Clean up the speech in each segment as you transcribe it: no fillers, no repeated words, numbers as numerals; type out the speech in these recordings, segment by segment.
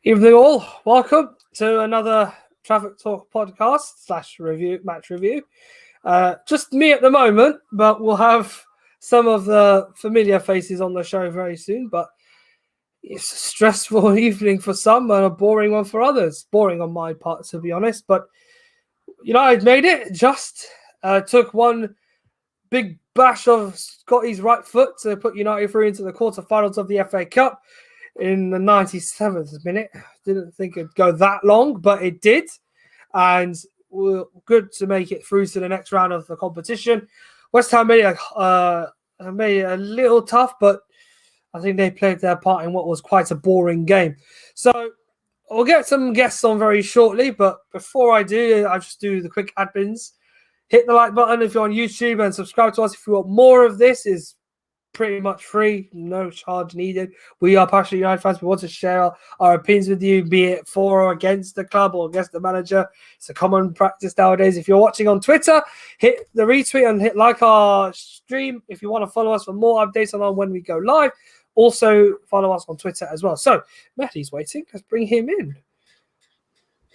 Evening all, welcome to another Traffic Talk podcast / review match review. Just me at the moment, but we'll have some of the familiar faces on the show very soon. But it's a stressful evening for some and a boring one for others. Boring on my part, to be honest. But United made it. Just took one big bash of Scotty's right foot to put United through into the quarterfinals of the FA Cup in the 97th minute. Didn't think it'd go that long, but it did. And we're good to make it through to the next round of the competition. West Ham made it a little tough, but I think they played their part in what was quite a boring game. So we'll get some guests on very shortly, but before I do, I'll just do the quick admins. Hit the like button if you're on YouTube and subscribe to us if you want more of this. Is pretty much free, no charge needed. We are passionate United fans. We want to share our opinions with you, be it for or against the club or against the manager. It's a common practice nowadays. If you're watching on Twitter, hit the retweet and hit like our stream. If you want to follow us for more updates on when we go live, also follow us on Twitter as well. So Mehdi's waiting. Let's bring him in.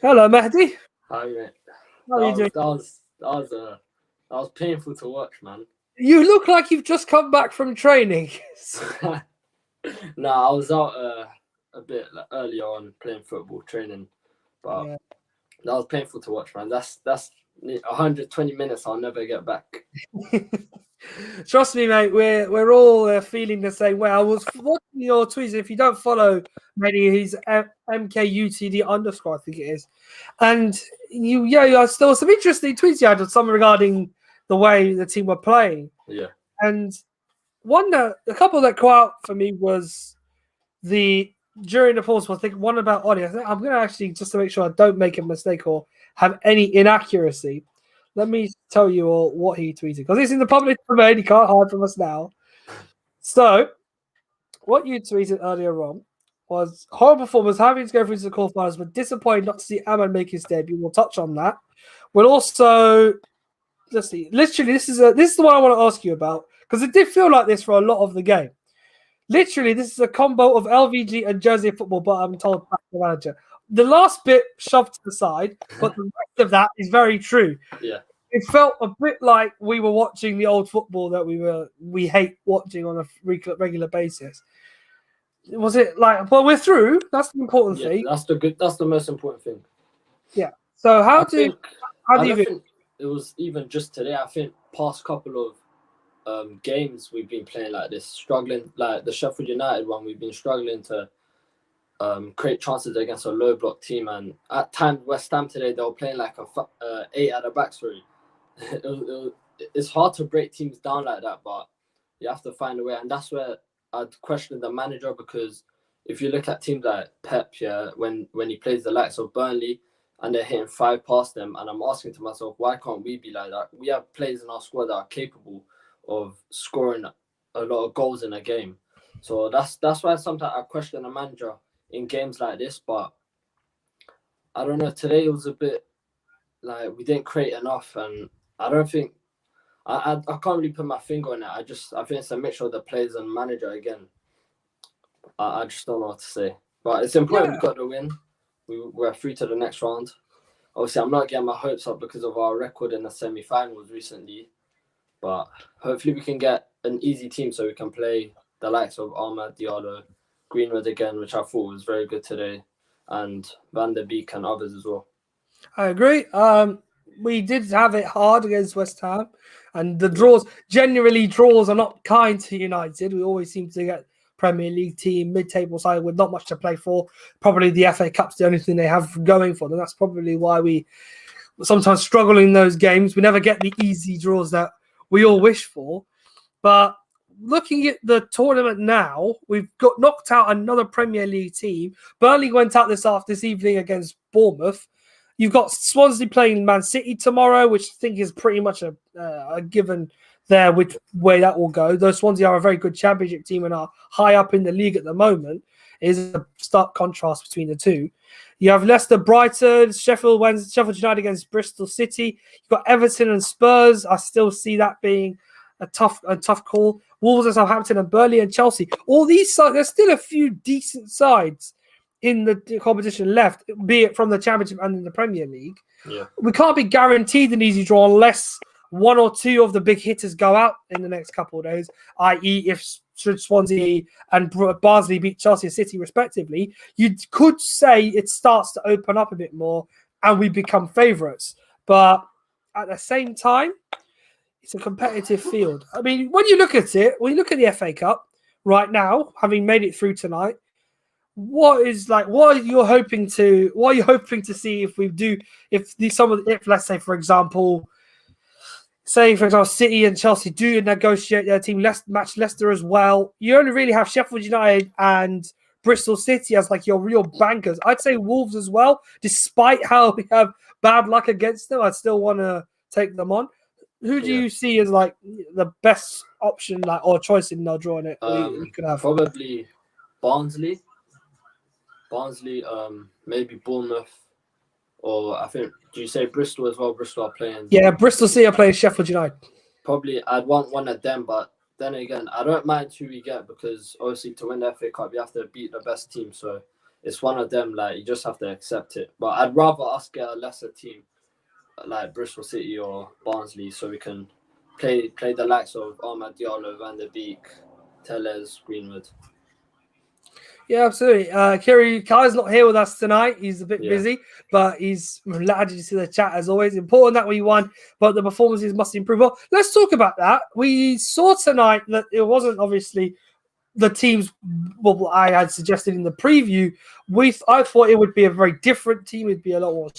Hello, Mehdi. Hi, mate. How are you doing? That was painful to watch, man. You look like you've just come back from training. No, I was out a bit earlier on playing football training, but Yeah. that was painful to watch, man. That's 120 minutes I'll never get back. Trust me, mate. We're all feeling the same way. I was watching your tweets. If you don't follow Mehdi, he's MKUTD _, I think it is. And I still some interesting tweets you had, some regarding the way the team were playing. Yeah. And a couple that caught out for me was during the pause. I think one about Ollie. I think I'm going to actually, just to make sure I don't make a mistake or have any inaccuracy, let me tell you all what he tweeted, because it's in the public domain. You can't hide from us now. So, what you tweeted earlier on was horrible performance, having to go through to the quarterfinals, but disappointed not to see Aman make his debut. We'll touch on that. We'll also, let's see. Literally, this is the one I want to ask you about, because it did feel like this for a lot of the game. Literally, this is a combo of LVG and Jersey football, but I'm told by the manager. The last bit shoved to the side, but the rest of that is very true. Yeah. It felt a bit like we were watching the old football that we hate watching on a regular basis. Was it like, well, we're through. That's the important thing. That's the most important thing. Yeah. So how do you think it was even just today? I think past couple of games we've been playing like this, struggling, like the Sheffield United one, we've been struggling to create chances against a low block team, and at times West Ham today they were playing like a 8 at the back. Sorry, it's hard to break teams down like that, but you have to find a way, and that's where I'd question the manager, because if you look at teams like Pep, when he plays the likes of Burnley and they're hitting 5 past them, and I'm asking to myself, why can't we be like that? We have players in our squad that are capable of scoring a lot of goals in a game. So that's why sometimes I question the manager in games like this. But I don't know, today it was a bit like we didn't create enough, and I don't think I can't really put my finger on it. I think it's a mixture of the players and manager again. I just don't know what to say. But it's important we got the win. We're through to the next round. Obviously, I'm not getting my hopes up because of our record in the semi-finals recently. But hopefully we can get an easy team so we can play the likes of Ahmad Diallo, Greenwood again, which I thought was very good today, and Van der Beek and others as well. I agree. We did have it hard against West Ham, and the draws are not kind to United. We always seem to get Premier League team, mid-table side with not much to play for. Probably the FA Cup's the only thing they have going for them. That's probably why we sometimes struggle in those games. We never get the easy draws that we all wish for. But looking at the tournament now, we've got knocked out another Premier League team. Burnley went out this evening against Bournemouth. You've got Swansea playing Man City tomorrow, which I think is pretty much a given there, which way that will go. Though Swansea are a very good championship team and are high up in the league at the moment, it is a stark contrast between the two. You have Leicester, Brighton, Sheffield United against Bristol City. You've got Everton and Spurs. I still see that being a tough call. Wolves and Southampton and Burnley and Chelsea. All these sides, there's still a few decent sides in the competition left, be it from the Championship and in the Premier League. Yeah. We can't be guaranteed an easy draw unless one or two of the big hitters go out in the next couple of days, i.e. if should Swansea and Barnsley beat Chelsea and City respectively, you could say it starts to open up a bit more and we become favourites. But at the same time, it's a competitive field. I mean, when you look at it, when you look at the FA Cup right now, having made it through tonight, what are you hoping to see if let's say for example City and Chelsea do negotiate their team match Leicester as well, you only really have Sheffield United and Bristol City as like your real bankers. I'd say Wolves as well, despite how we have bad luck against them. I'd still want to take them on. Who do you see as like the best option, like or choice in drawing it? You could have probably Barnsley, maybe Bournemouth, or I think. Do you say Bristol as well? Bristol are playing. Yeah, Bristol City are playing Sheffield United. Probably I'd want one of them, but then again, I don't mind who we get because obviously to win the FA Cup you have to beat the best team. So it's one of them. Like you just have to accept it. But I'd rather us get a lesser team like Bristol City or Barnsley, so we can play the likes of Amad Diallo, Van der Beek, Telles, Greenwood. Yeah, absolutely. Kai's not here with us tonight. He's a bit busy, but he's added to the chat as always. Important that we won, but the performances must improve. Well, let's talk about that. We saw tonight that it wasn't obviously the teams I had suggested in the preview. I thought it would be a very different team. It'd be a lot more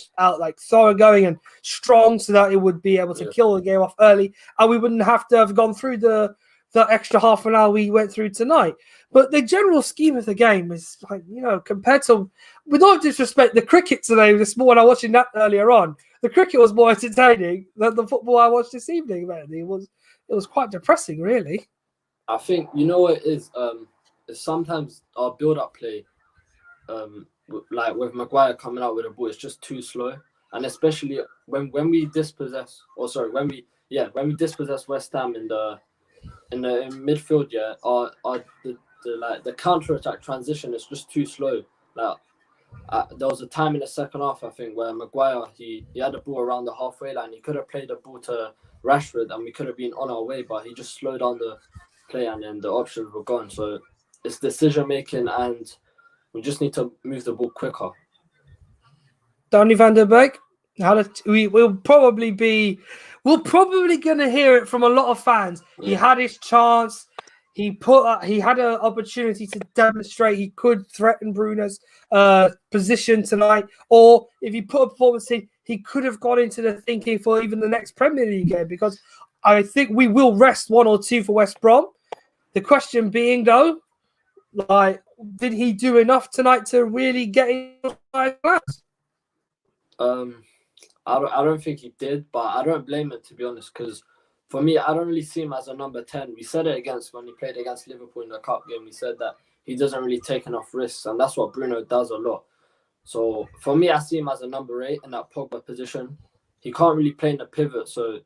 thoroughgoing and strong, so that it would be able to kill the game off early, and we wouldn't have to have gone through the extra half an hour we went through tonight. But the general scheme of the game is like, compared to, with no disrespect, the cricket today, this morning, I was watching that earlier on, the cricket was more entertaining than the football I watched this evening, man. It was quite depressing, really. I think, what it is, sometimes our build-up play, like with Maguire coming out with the ball, it's just too slow. And especially when we dispossess, when we dispossess West Ham in midfield, the counter-attack transition is just too slow. Like there was a time in the second half, I think, where Maguire he had the ball around the halfway line. He could have played the ball to Rashford, and we could have been on our way, but he just slowed down the play, and then the options were gone. So it's decision making, and we just need to move the ball quicker. Donny van der Beek, we'll probably going to hear it from a lot of fans. Yeah. He had his chance. He had an opportunity to demonstrate he could threaten Bruno's position tonight, or if he put a performance in, he could have gone into the thinking for even the next Premier League game, because I think we will rest one or two for West Brom. The question being, though, did he do enough tonight to really get in the class? I don't think he did, but I don't blame him, to be honest, because for me, I don't really see him as a number 10. We said it when he played against Liverpool in the Cup game. We said that he doesn't really take enough risks, and that's what Bruno does a lot. So for me, I see him as a number 8 in that Pogba position. He can't really play in the pivot, so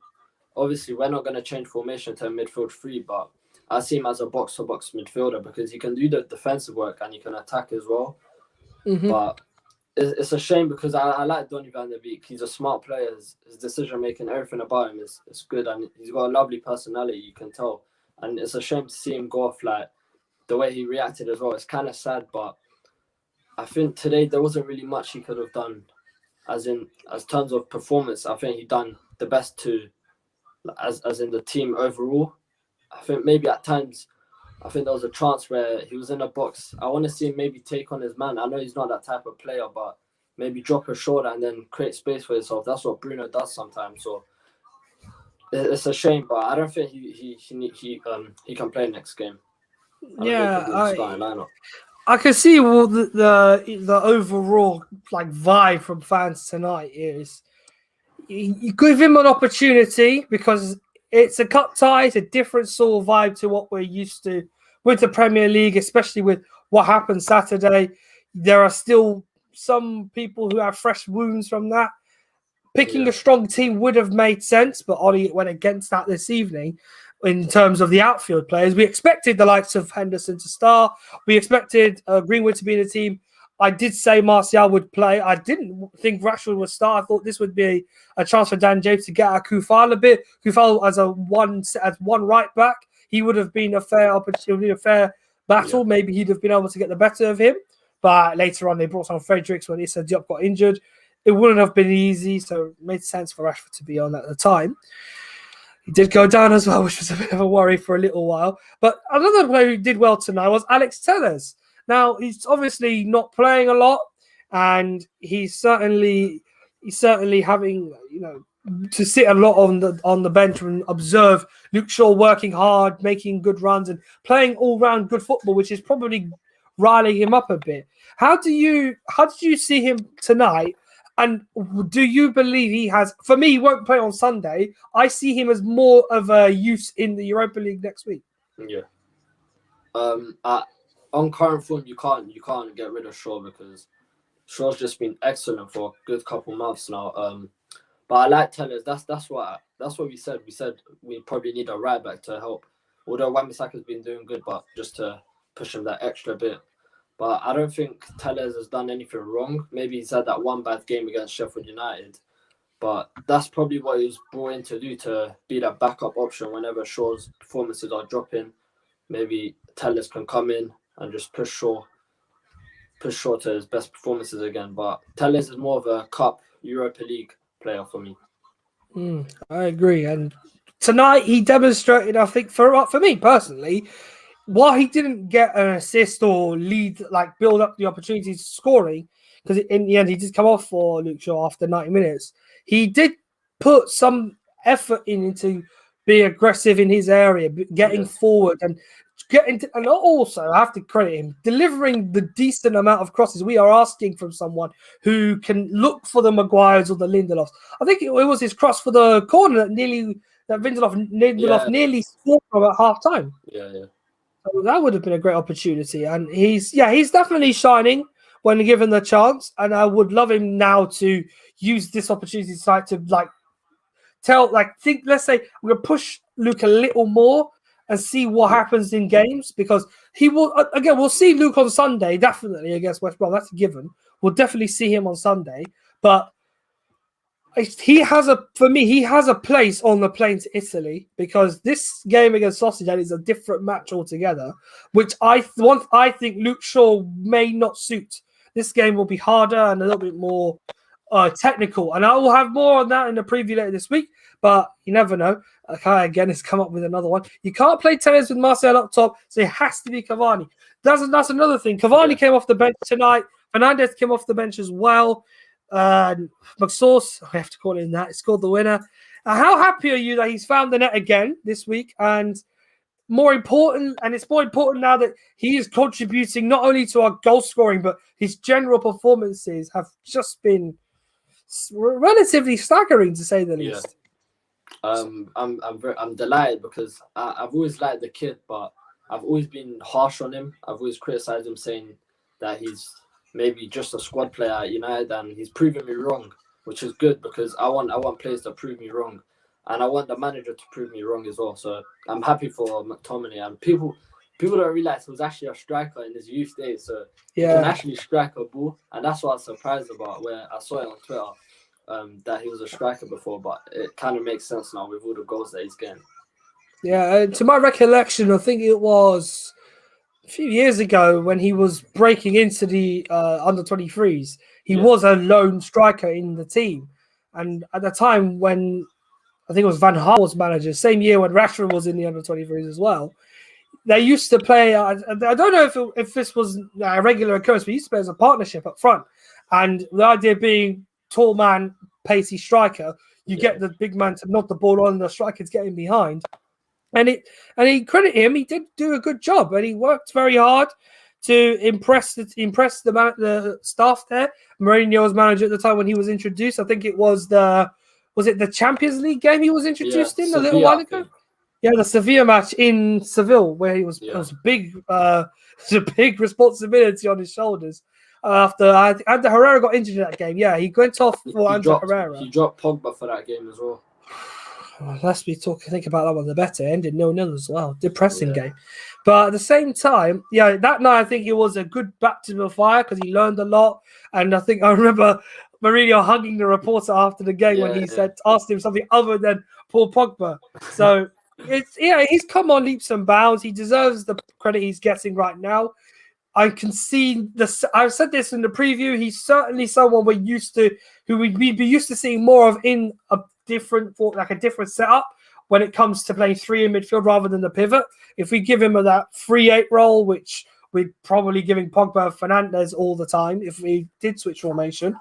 obviously we're not going to change formation to a midfield 3, but I see him as a box-to-box midfielder because he can do the defensive work and he can attack as well. Mm-hmm. But it's a shame because I like Donny van der Beek. He's a smart player. His decision-making, everything about him is good, and he's got a lovely personality, you can tell. And it's a shame to see him go off like the way he reacted as well. It's kind of sad, but I think today there wasn't really much he could have done as terms of performance. I think he done the best as in the team overall. I think maybe at times, I think there was a chance where he was in a box. I want to see him maybe take on his man. I know he's not that type of player, but maybe drop a shoulder and then create space for himself. That's what Bruno does sometimes. So it's a shame, but I don't think he can play next game. I can see the overall vibe from fans tonight is you give him an opportunity because it's a cup tie. It's a different sort of vibe to what we're used to with the Premier League, especially with what happened Saturday. There are still some people who have fresh wounds from that. Picking a strong team would have made sense, but Ollie went against that this evening in terms of the outfield players. We expected the likes of Henderson to start. We expected Greenwood to be in the team. I did say Martial would play. I didn't think Rashford would start. I thought this would be a chance for Dan James to get out Kufal a bit. Kufal as one right back, he would have been a fair opportunity, a fair battle. Yeah. Maybe he'd have been able to get the better of him. But later on, they brought on Fredericks when Issa Diop got injured. It wouldn't have been easy, so it made sense for Rashford to be on at the time. He did go down as well, which was a bit of a worry for a little while. But another player who did well tonight was Alex Telles. Now, he's obviously not playing a lot, and he's certainly having, to sit a lot on the bench and observe Luke Shaw working hard, making good runs, and playing all-round good football, which is probably riling him up a bit. How did you see him tonight? And do you believe he has? For me, he won't play on Sunday. I see him as more of a use in the Europa League next week. Yeah. On current form, you can't get rid of Shaw because Shaw's just been excellent for a good couple months now. But I like Telles. That's what we said. We said we probably need a right back to help. Although Wan-Bissaka's been doing good, but just to push him that extra bit. But I don't think Telles has done anything wrong. Maybe he's had that one bad game against Sheffield United. But that's probably what he was brought in to do, to be that backup option whenever Shaw's performances are dropping. Maybe Telles can come in and just push Shaw to his best performances again. But Telles is more of a Cup Europa League player for me. I agree. And tonight he demonstrated, I think, for me personally, while he didn't get an assist or lead, like build up the opportunities scoring, because in the end he did come off for Luke Shaw after 90 minutes, he did put some effort into being aggressive in his area, getting forward and and also I have to credit him delivering the decent amount of crosses we are asking from someone who can look for the Maguires or the Lindelofs. I think it was his cross for the corner that Lindelof nearly scored from at half time. Yeah. So that would have been a great opportunity, and he's definitely shining when given the chance. And I would love him now to use this opportunity to let's say we're gonna push Luke a little more and see what happens in games, because he will again. We'll see Luke on Sunday definitely against West Brom. That's a given. We'll definitely see him on Sunday, but he has a place on the plane to Italy, because this game against Sociedad is a different match altogether, which I think Luke Shaw may not suit. This game will be harder and a little bit more technical, and I will have more on that in the preview later this week, but you never know. Kai again has come up with another one. You can't play Telles with Martial up top, so it has to be Cavani. That's another thing. Cavani came off the bench tonight. Fernandes came off the bench as well. McSauce, I have to call him that, he scored the winner. How happy are you that he's found the net again this week? And it's more important now that he is contributing not only to our goal scoring, but his general performances have just been relatively staggering, to say the least. I'm delighted because I've always liked the kid, but I've always been harsh on him. I've always criticized him, saying that he's maybe just a squad player at United, and he's proven me wrong, which is good because I want players to prove me wrong, and I want the manager to prove me wrong as well. So I'm happy for McTominay, and people don't realize he was actually a striker in his youth days, so he can actually strike a ball, and that's what I was surprised about where I saw it on Twitter, that he was a striker before, but it kind of makes sense now with all the goals that he's getting. Yeah, to my recollection, I think it was a few years ago when he was breaking into the under-23s, he was a lone striker in the team. And at the time when, I think it was Van Gaal was manager, same year when Rashford was in the under-23s as well, they used to play, I don't know if this was a regular occurrence, but he used to play as a partnership up front. And the idea being tall man, pacey striker, you get the big man to knock the ball on, the striker's getting behind. And he credit him, he did do a good job, and he worked very hard to impress the staff there. Mourinho was manager at the time when he was introduced. I think it was the Champions League game he was introduced in a little while ago? Yeah, the Sevilla match in Seville, where it was a big responsibility on his shoulders. After Ander Herrera got injured in that game, he went off for Ander Herrera. He dropped Pogba for that game as well. Let's be talking. Think about that one. The better ended 0-0 as well. Depressing game, but at the same time, yeah, that night I think it was a good baptism of fire because he learned a lot. And I think I remember Mourinho hugging the reporter after the game when he asked him something other than Paul Pogba. So he's come on leaps and bounds. He deserves the credit he's getting right now. I can see this. I've said this in the preview. He's certainly someone we'd be used to seeing more of in a different setup when it comes to playing three in midfield rather than the pivot. If we give him that 3-8 role, which we're probably giving Pogba and Fernandes all the time, if we did switch formation,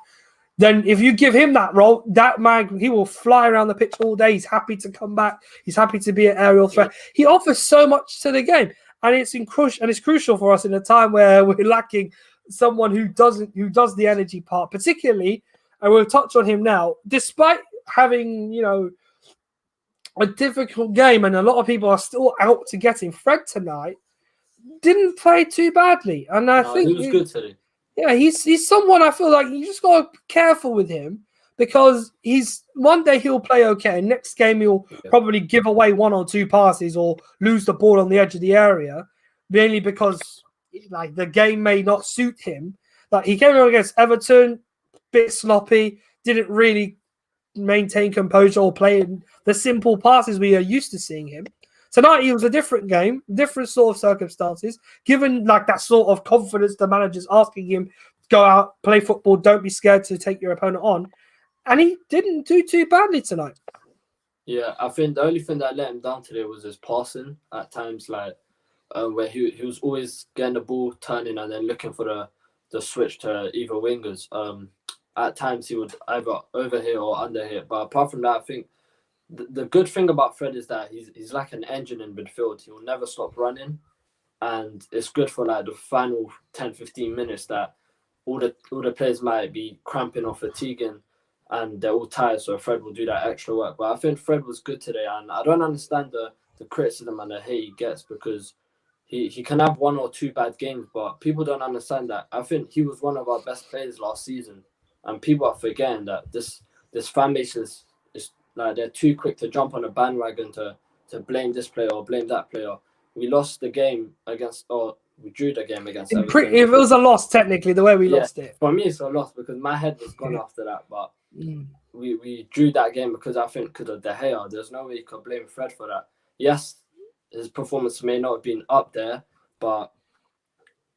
then if you give him that role, that man, he will fly around the pitch all day. He's happy to come back. He's happy to be an aerial threat. He offers so much to the game. And it's crucial for us in a time where we're lacking someone who does the energy part, particularly, and we'll touch on him now, despite having, a difficult game and a lot of people are still out to get him. Fred tonight didn't play too badly. And I think he was good today. Yeah, he's someone I feel like you just got to be careful with him because one day he'll play okay. Next game he'll probably give away one or two passes or lose the ball on the edge of the area, mainly because the game may not suit him. Like he came on against Everton, bit sloppy, didn't really maintain composure or play the simple passes we are used to seeing him. Tonight, it was a different game, different sort of circumstances. Given that sort of confidence, the manager's asking him, go out, play football, don't be scared to take your opponent on. And he didn't do too badly tonight. Yeah, I think the only thing that let him down today was his passing at times, where he was always getting the ball, turning, and then looking for the switch to either wingers. At times, he would either overhit or underhit. But apart from that, I think the good thing about Fred is that he's like an engine in midfield. He will never stop running. And it's good for the final 10-15 minutes that all the players might be cramping or fatiguing and they're all tired, so Fred will do that extra work. But I think Fred was good today, and I don't understand the criticism and the hate he gets because he can have one or two bad games, but people don't understand that. I think he was one of our best players last season, and people are forgetting that this fan base is they're too quick to jump on a bandwagon to blame this player or blame that player. We lost the game we drew the game against Everton. It was a loss, technically, the way we lost it. For me, it's a loss because my head was gone after that. But we drew that game because I think because of De Gea. There's no way you could blame Fred for that. Yes, his performance may not have been up there, but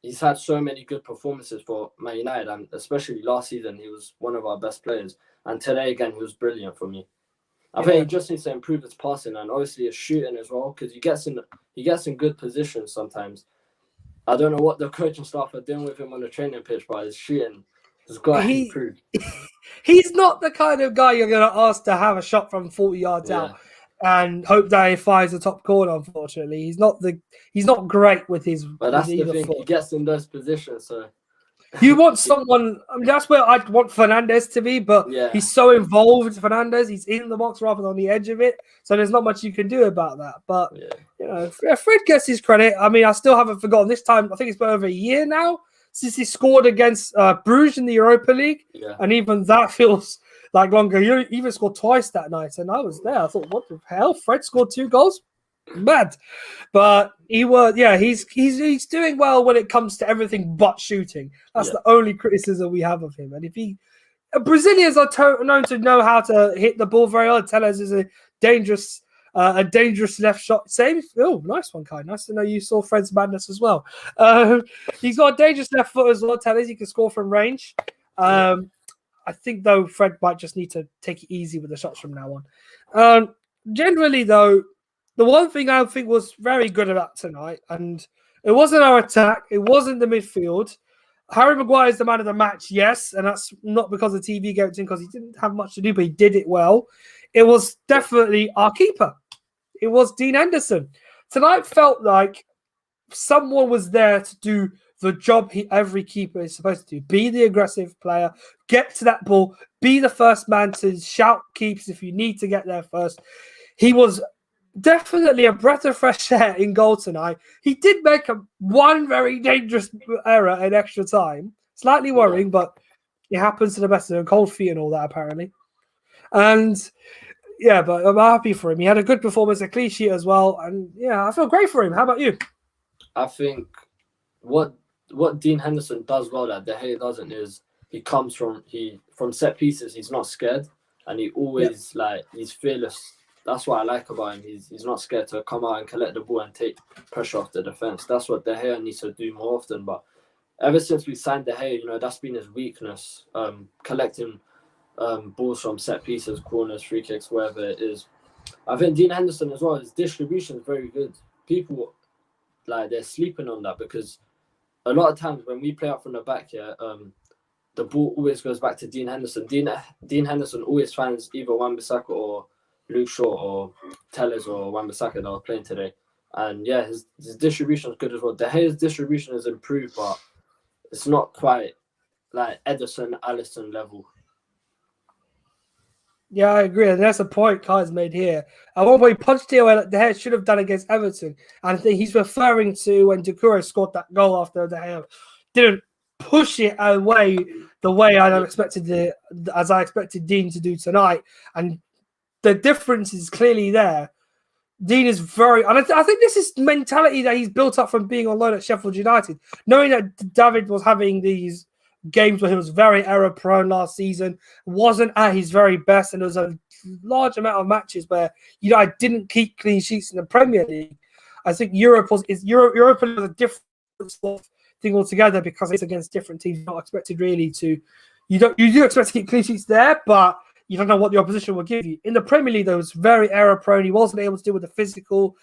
he's had so many good performances for Man United. And especially last season, he was one of our best players. And today, again, he was brilliant for me. I think he just needs to improve his passing and obviously his shooting as well because he gets in good positions sometimes. I don't know what the coaching staff are doing with him on the training pitch, but his shooting has got to improve. He's not the kind of guy you're going to ask to have a shot from 40 yards out and hope that he fires the top corner. Unfortunately, he's not great with his. But that's the thing; he gets in those positions. So you want someone. I mean, that's where I'd want Fernandes to be, but he's so involved. Fernandes, he's in the box rather than on the edge of it, so there's not much you can do about that. But Fred gets his credit. I mean, I still haven't forgotten this time. I think it's been over a year now since he scored against Bruges in the Europa League, and even that feels like longer. You even scored twice that night, and I was there. I thought, what the hell? Fred scored 2 goals. Mad, but he's doing well when it comes to everything but shooting. That's the only criticism we have of him. And if Brazilians are known to know how to hit the ball very well. Telles is a dangerous left shot. Same. Oh, nice one, Kai. Nice to know you saw Fred's madness as well. He's got a dangerous left foot as well. Telles, he can score from range. I think though Fred might just need to take it easy with the shots from now on. Generally though. The one thing I think was very good about tonight, and it wasn't our attack, it wasn't the midfield. Harry Maguire is the man of the match, yes, and that's not because the TV gave it to him because he didn't have much to do, but he did it well. It was definitely our keeper. It was Dean Henderson. Tonight felt like someone was there to do the job every keeper is supposed to do. Be the aggressive player, get to that ball, be the first man to shout keeps if you need to get there first. He was definitely a breath of fresh air in goal tonight. He did make one very dangerous error in extra time. Slightly worrying, but it happens to the best of them. Cold feet and all that, apparently. And Yeah, but I'm happy for him. He had a good performance, a clean sheet as well, and yeah, I feel great for him. How about you? I think what Dean Henderson does well that De Gea doesn't is he comes from set pieces. He's not scared, and he always he's fearless. That's what I like about him. He's not scared to come out and collect the ball and take pressure off the defense. That's what De Gea needs to do more often. But ever since we signed De Gea, that's been his weakness. Collecting balls from set pieces, corners, free kicks, wherever it is. I think Dean Henderson as well. His distribution is very good. People they're sleeping on that because a lot of times when we play out from the back here, the ball always goes back to Dean Henderson. Dean Henderson always finds either Wan-Bissaka or Luke Shaw or Telles or Wan-Bissaka that are playing today. And yeah, his distribution is good as well. De Gea's distribution has improved, but it's not quite like Ederson, Alisson level. Yeah, I agree. And that's a point Kai's made here. At one point, he punched it away like De Gea should have done against Everton. And I think he's referring to when Doucouré scored that goal after De Gea didn't push it away the way I expected as I expected Dean to do tonight. And the difference is clearly there. Dean is very, and I think this is mentality that he's built up from being on loan at Sheffield United, knowing that David was having these games where he was very error prone last season, wasn't at his very best, and there was a large amount of matches where United didn't keep clean sheets in the Premier League. I think Europe was a different sort of thing altogether because it's against different teams. You're not expected really to, you do expect to keep clean sheets there, but you don't know what the opposition will give you. In the Premier League, though, was very error prone. He wasn't able to deal with the physical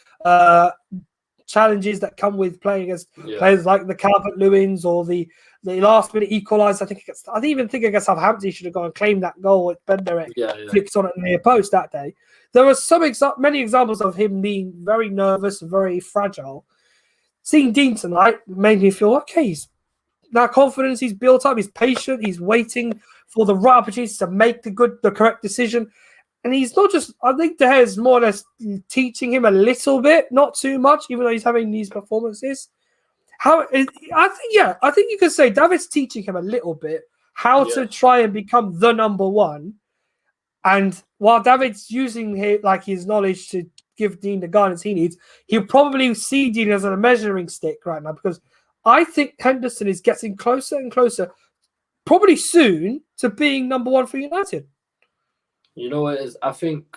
challenges that come with playing against players like the Calvert-Lewins or the last-minute equaliser. I even think against Southampton, he should have gone and claimed that goal with Benderek flicked on it near post that day. There were many examples of him being very nervous and very fragile. Seeing Dean tonight made me feel, okay, that confidence he's built up, he's patient, he's waiting for the right opportunities to make the correct decision. And he's not just, I think De Gea is more or less teaching him a little bit, not too much, even though he's having these performances. I think you could say David's teaching him a little bit how to try and become the number one. And while David's using his knowledge to give Dean the guidance he needs, he'll probably see Dean as a measuring stick right now, because I think Henderson is getting closer and closer, probably soon, to being number one for United. You know what it is? I think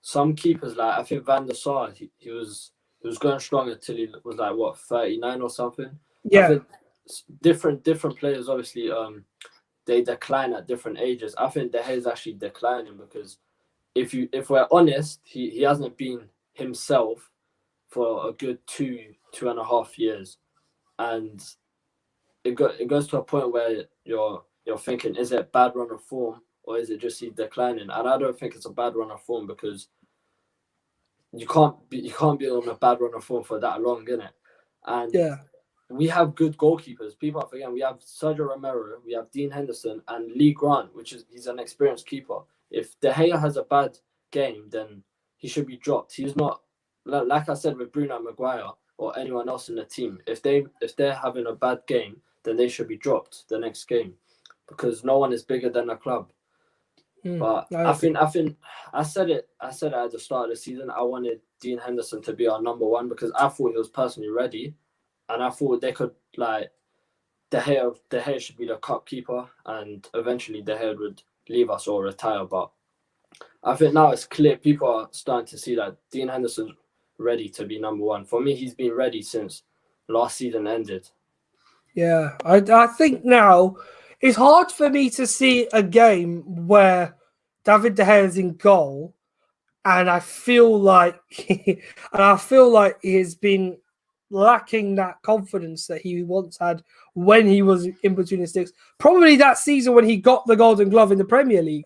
some keepers, I think Van der Sar, he was going strong until he was 39 or something. Yeah. I think different players, obviously, they decline at different ages. I think De Gea is actually declining because if we're honest, he hasn't been himself for a good 2.5 years. And it goes to a point where you're thinking, is it a bad run of form or is it just he's declining? And I don't think it's a bad run of form because you can't be on a bad run of form for that long, innit? And we have good goalkeepers. People are forgetting we have Sergio Romero, we have Dean Henderson, and Lee Grant, he's an experienced keeper. If De Gea has a bad game, then he should be dropped. He's not, like I said with Bruno Maguire or anyone else in the team. If they're having a bad game, then they should be dropped the next game because no one is bigger than the club. But I think I said it at the start of the season. I wanted Dean Henderson to be our number one because I thought he was personally ready, and I thought they could De Gea should be the cup keeper, and eventually De Gea would leave us or retire. But I think now it's clear people are starting to see that Dean Henderson's ready to be number one. For me, he's been ready since last season ended. Yeah, I think now it's hard for me to see a game where David De Gea is in goal, and I feel like he has been lacking that confidence that he once had when he was in between the sticks. Probably that season when he got the Golden Glove in the Premier League.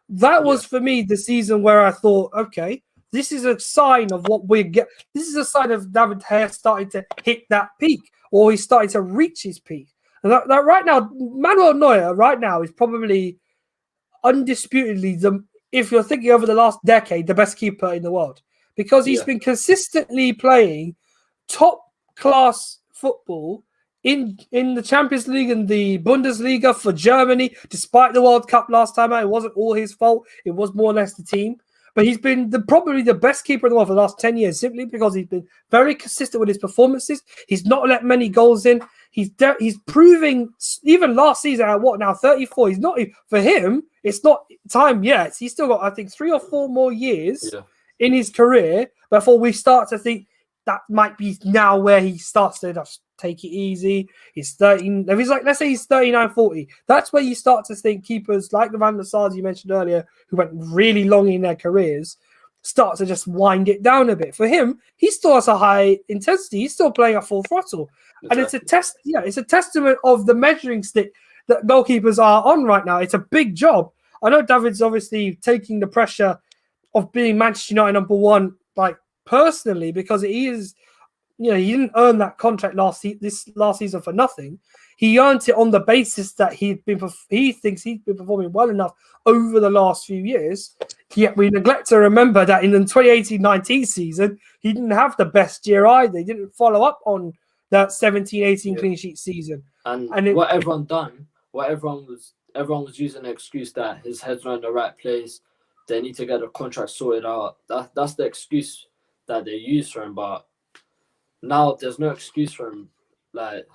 That was for me the season where I thought, okay, this is a sign of what we get. This is a sign of David De Gea starting to hit that peak, or he's starting to reach his peak. And that right now, Manuel Neuer right now is probably undisputedly if you're thinking over the last decade, the best keeper in the world, because he's been consistently playing top class football in the Champions League and the Bundesliga for Germany, despite the World Cup last time out. It wasn't all his fault. It was more or less the team. but he's been probably the best keeper in the world for the last 10 years, simply because he's been very consistent with his performances. He's not let many goals in. He's proving, even last season at 34. He's not, for him, it's not time yet. He's still got, I think, 3 or 4 more years in his career before we start to think that might be now where he starts to just take it easy. He's 13. If he's like, let's say he's 39, 40, that's where you start to think keepers like the Van der Sars you mentioned earlier, who went really long in their careers, start to just wind it down a bit. For him, he still has a high intensity. He's still playing at full throttle. Exactly. And it's a testament of the measuring stick that goalkeepers are on right now. It's a big job. I know David's obviously taking the pressure of being Manchester United #1, like personally, because he is, he didn't earn that contract last season for nothing. He earned it on the basis that he thinks he's been performing well enough over the last few years. Yet we neglect to remember that in the 2018-19 season, he didn't have the best year either. He didn't follow up on that 17-18 clean sheet season. And what everyone was using the excuse that his head's not in the right place. They need to get the contract sorted out. That's the excuse that they use for him. But now there's no excuse for him. Like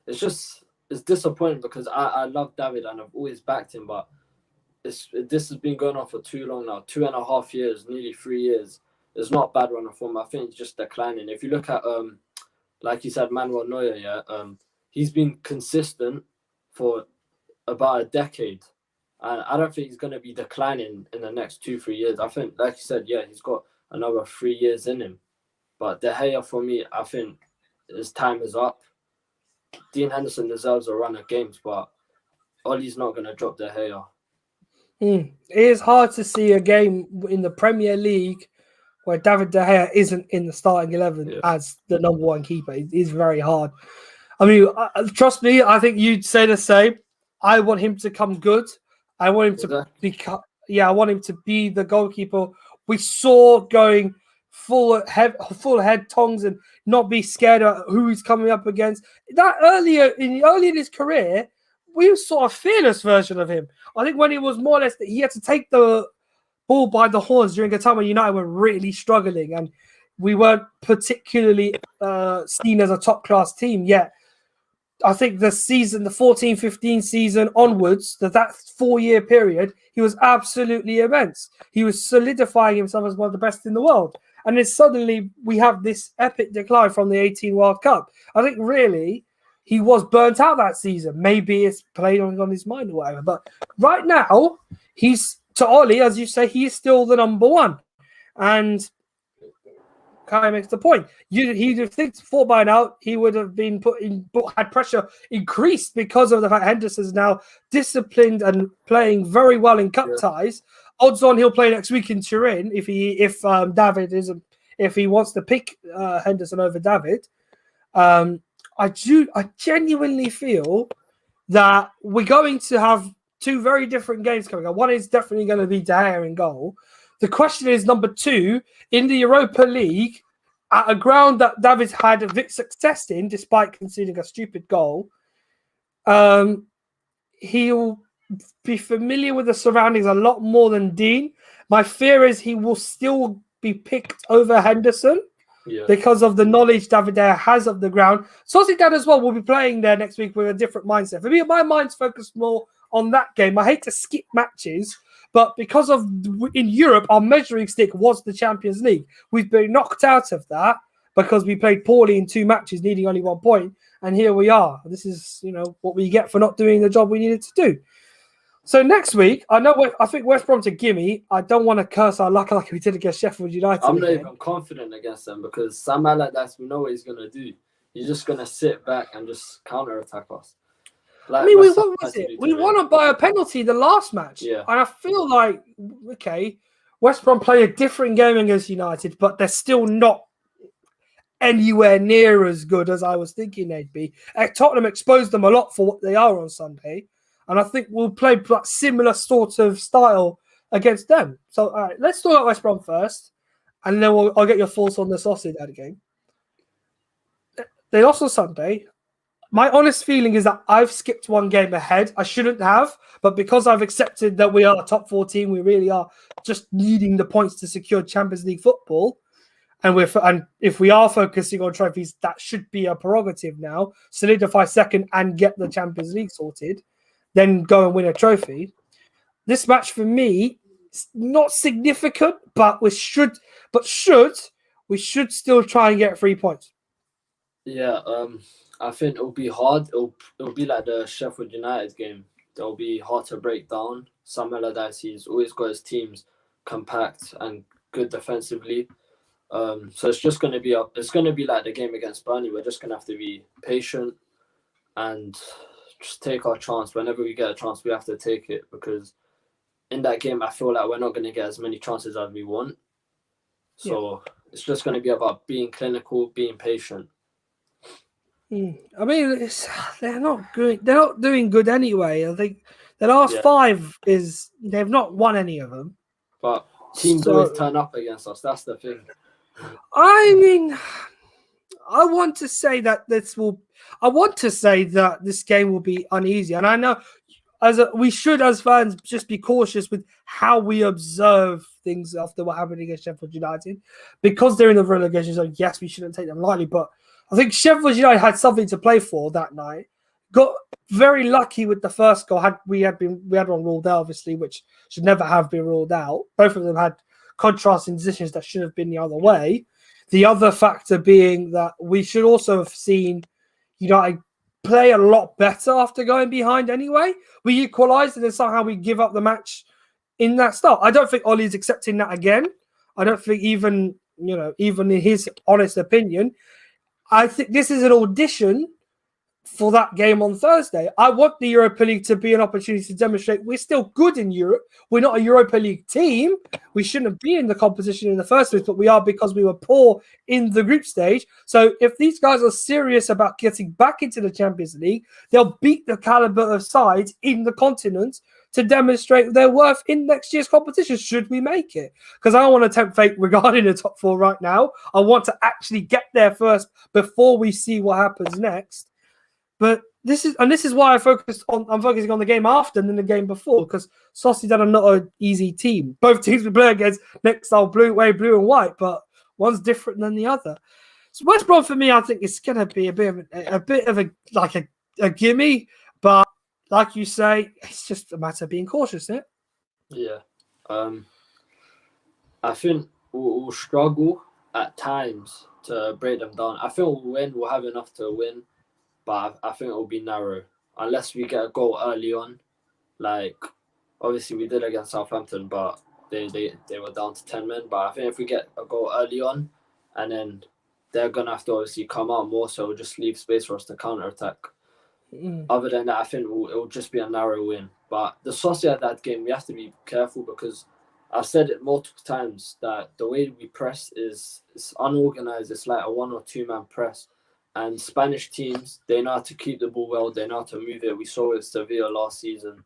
it's disappointing because I love David and I've always backed him, but this has been going on for too long now. 2.5 years, nearly 3 years. It's not bad run of form. I think it's just declining. If you look at like you said, Manuel Neuer, he's been consistent for about a decade. And I don't think he's going to be declining in the next 2-3 years. I think, like you said, he's got another 3 years in him. But De Gea, for me, I think his time is up. Dean Henderson deserves a run of games, but Ollie's not going to drop De Gea. It is hard to see a game in the Premier League where David De Gea isn't in the starting 11 as the #1 keeper. It is very hard. I mean, trust me, I think you'd say the same. I want him to come good. I want him to become. I want him to be the goalkeeper we saw going full head tongs and not be scared of who he's coming up against. That earlier in his career, we saw a fearless version of him. I think when it was more or less that he had to take the ball by the horns during a time when United were really struggling and we weren't particularly seen as a top-class team yet. I think the 14-15 season onwards, that 4-year period, he was absolutely immense. He was solidifying himself as one of the best in the world. And then suddenly we have this epic decline from the 18 World Cup. I think really he was burnt out that season. Maybe it's played on his mind or whatever. But right now, to Ollie, as you say, he is still the #1. And Kai makes the point. He'd have thought by now he would have been had pressure increased because of the fact Henderson is now disciplined and playing very well in cup ties. Odds on he'll play next week in Turin if he wants to pick Henderson over David. I genuinely feel that we're going to have 2 very different games coming up. One is definitely going to be De Gea in goal. The question is, number 2, in the Europa League, at a ground that David's had a bit success in, despite conceding a stupid goal, he'll be familiar with the surroundings a lot more than Dean. My fear is he will still be picked over Henderson because of the knowledge David De Gea has of the ground. Sociedad as well will be playing there next week with a different mindset. For me, my mind's focused more on that game. I hate to skip matches, but because of in Europe, our measuring stick was the Champions League. We've been knocked out of that because we played poorly in 2 matches, needing only 1 point. And here we are. This is, what we get for not doing the job we needed to do. So next week, I think West Brom's a gimme. I don't want to curse our luck like we did against Sheffield United. I'm not even confident against them because Sam Allardyce, we know what he's going to do. He's just going to sit back and just counter-attack us. Like, we won by a penalty the last match. Yeah. And I feel like, West Brom play a different game against United, but they're still not anywhere near as good as I was thinking they'd be. Tottenham exposed them a lot for what they are on Sunday. And I think we'll play similar sort of style against them. So, all right, let's talk about West Brom first. And then I'll get your thoughts on the Sociedad game. They lost on Sunday. my honest feeling is that I've skipped one game ahead. I shouldn't have, but because I've accepted that we are a top 4 team, we really are just needing the points to secure Champions League football. And if we are focusing on trophies, that should be a prerogative now. Solidify second and get the Champions League sorted, then go and win a trophy. This match for me is not significant, but we should still try and get 3 points. Yeah, I think it'll be hard. It'll be like the Sheffield United game. It'll be hard to break down. Sam Allardyce, he's always got his teams compact and good defensively. So it's just gonna be like the game against Burnley. We're just gonna have to be patient and just take our chance. Whenever we get a chance, we have to take it, because in that game, I feel like we're not gonna get as many chances as we want. So It's just gonna be about being clinical, being patient. I mean, they're not good. They're not doing good anyway. I think the last 5 they've not won any of them. But teams always turn up against us. That's the thing. I mean, I want to say that this game will be uneasy, and I know we should, as fans, just be cautious with how we observe things after what happened against Sheffield United, because they're in the relegation zone. Yes, we shouldn't take them lightly, but I think Sheffield United had something to play for that night. Got very lucky with the first goal. We had one ruled out, obviously, which should never have been ruled out. Both of them had contrasting decisions that should have been the other way. The other factor being that we should also have seen United play a lot better after going behind anyway. We equalised and then somehow we give up the match in that start. I don't think Ollie's accepting that again. I don't think even in his honest opinion, I think this is an audition for that game on Thursday. I want the Europa League to be an opportunity to demonstrate we're still good in Europe. We're not a Europa League team. We shouldn't be in the competition in the first place, but we are because we were poor in the group stage. So if these guys are serious about getting back into the Champions League, they'll beat the caliber of sides in the continent to demonstrate their worth in next year's competition, should we make it. Because I don't want to tempt fate regarding the top 4 right now. I want to actually get there first before we see what happens next. But this is why I'm focusing on the game after and then the game before, because Sociedad are not an easy team. Both teams we play against next are blue and white, but one's different than the other. So West Brom for me, I think it's going to be a bit of a gimme, but like you say, it's just a matter of being cautious, isn't it? Yeah. I think we'll struggle at times to break them down. I think we'll win. We'll have enough to win. But I think it will be narrow unless we get a goal early on. Like, obviously we did against Southampton, but they were down to 10 men. But I think if we get a goal early on, and then they're going to have to obviously come out more, so we'll just leave space for us to counter-attack. Other than that, I think it will just be a narrow win. But the Sociedad game, we have to be careful, because I've said it multiple times that the way we press is unorganized. It's like a 1 or 2 man press. And Spanish teams, they know how to keep the ball well. They know how to move it. We saw with Sevilla last season.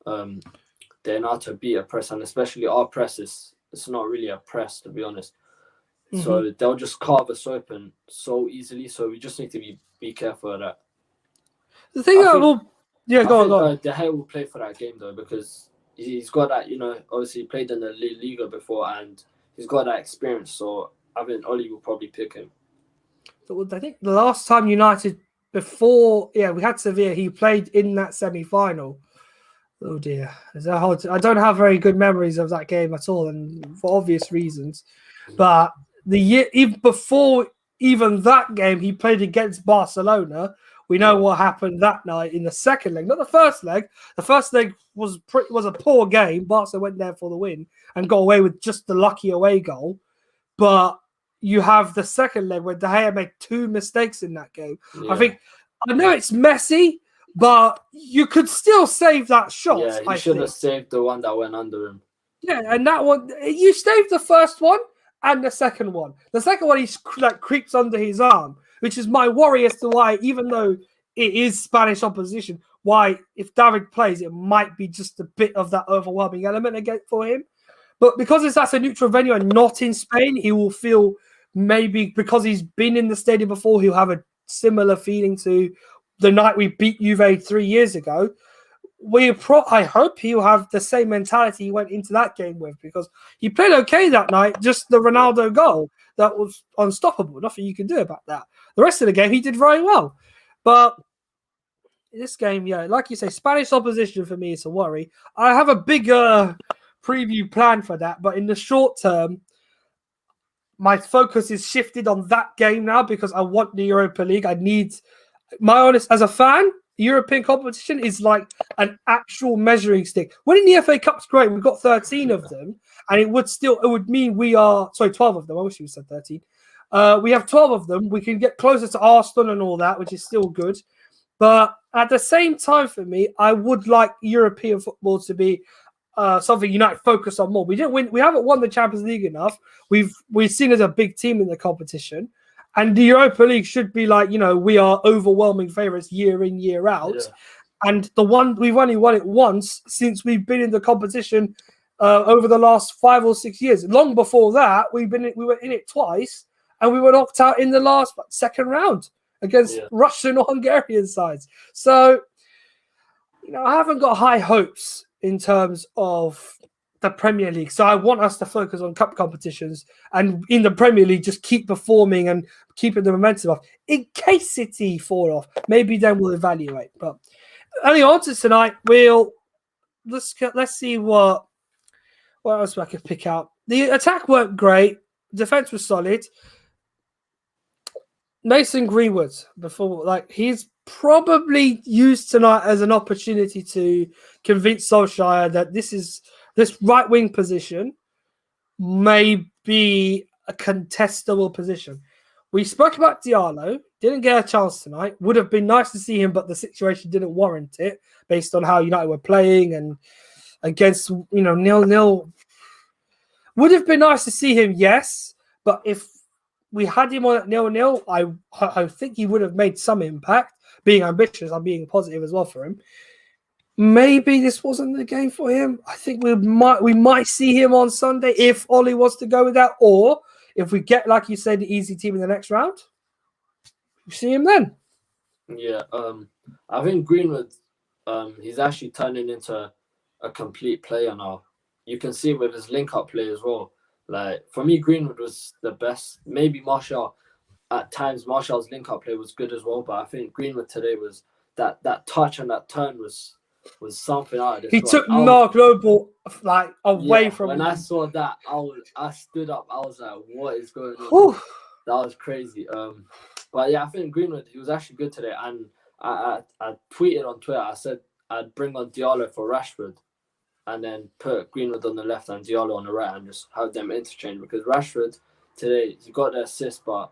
They know how to beat a press, and especially our press it's not really a press, to be honest. Mm-hmm. So they'll just carve us open so easily. So we just need to be careful of that. The thing go on. De Gea will play for that game though, because he's got that. Obviously he played in the Liga before, and he's got that experience. So I think Ollie will probably pick him. I think the last time United we had Sevilla, he played in that semi-final. Oh dear. I don't have very good memories of that game at all, and for obvious reasons. But the year even before even that game, he played against Barcelona. We know what happened that night in the second leg, not the first leg. The first leg was a poor game. Barca went there for the win and got away with just the lucky away goal. But you have the second leg where De Gea made 2 mistakes in that game. Yeah. I know it's messy, but you could still save that shot. Yeah, he should have saved the one that went under him. Yeah, and that one, you saved the first one and the second one. The second one, he creeps under his arm, which is my worry as to why, even though it is Spanish opposition, why if David plays, it might be just a bit of that overwhelming element again for him. But because that's a neutral venue and not in Spain, he will feel maybe because he's been in the stadium before, he'll have a similar feeling to the night we beat Juve 3 years ago, I hope he'll have the same mentality he went into that game with, because he played okay that night. Just the Ronaldo goal that was unstoppable. Nothing you can do about that. The rest of the game he did very well, but this game, yeah, like you say, Spanish opposition for me is a worry. I have a bigger preview plan for that, but in the short term, my focus is shifted on that game now because I want the Europa League. I need as a fan. European competition is like an actual measuring stick. Winning the FA Cup's great. We've got 13 of them, and it would mean 12 of them. I wish we said 13. We have 12 of them. We can get closer to Arsenal and all that, which is still good. But at the same time, for me, I would like European football to be something United focus on more. We haven't won the Champions League enough. We've seen as a big team in the competition. And the Europa League should be like, we are overwhelming favourites year in, year out. Yeah. And we've only won it once since we've been in the competition over the last 5 or 6 years. Long before that, we were in it twice, and we were knocked out in the last second round against Russian or Hungarian sides. So, I haven't got high hopes in terms of the Premier League. So I want us to focus on cup competitions, and in the Premier League just keep performing and keeping the momentum up. In case City fall off, maybe then we'll evaluate. But only on to tonight, let's see what else I could pick out. The attack worked great. Defense was solid. Mason Greenwood, he's probably used tonight as an opportunity to convince Solskjaer that this right wing position may be a contestable position. We spoke about Diallo, didn't get a chance tonight. Would have been nice to see him, but the situation didn't warrant it based on how United were playing and against 0-0. Would have been nice to see him, yes, but if we had him on at 0-0, I think he would have made some impact. Being ambitious, I'm being positive as well for him. Maybe this wasn't the game for him. I think we might see him on Sunday if Ollie wants to go with that, or if we get, like you said, the easy team in the next round, we see him then. Yeah, I think Greenwood, he's actually turning into a complete player now. You can see with his link-up play as well. Like, for me, Greenwood was the best. Maybe Martial, at times, Martial's link-up play was good as well, but I think Greenwood today was that touch and that turn was something out of this. He took Mark Noble away from him. When I saw that, I stood up. I was like, "What is going on?" Whew. That was crazy. But yeah, I think Greenwood, he was actually good today. And I tweeted on Twitter. I said I'd bring on Diallo for Rashford, and then put Greenwood on the left and Diallo on the right, and just have them interchange, because Rashford today, he got the assist, but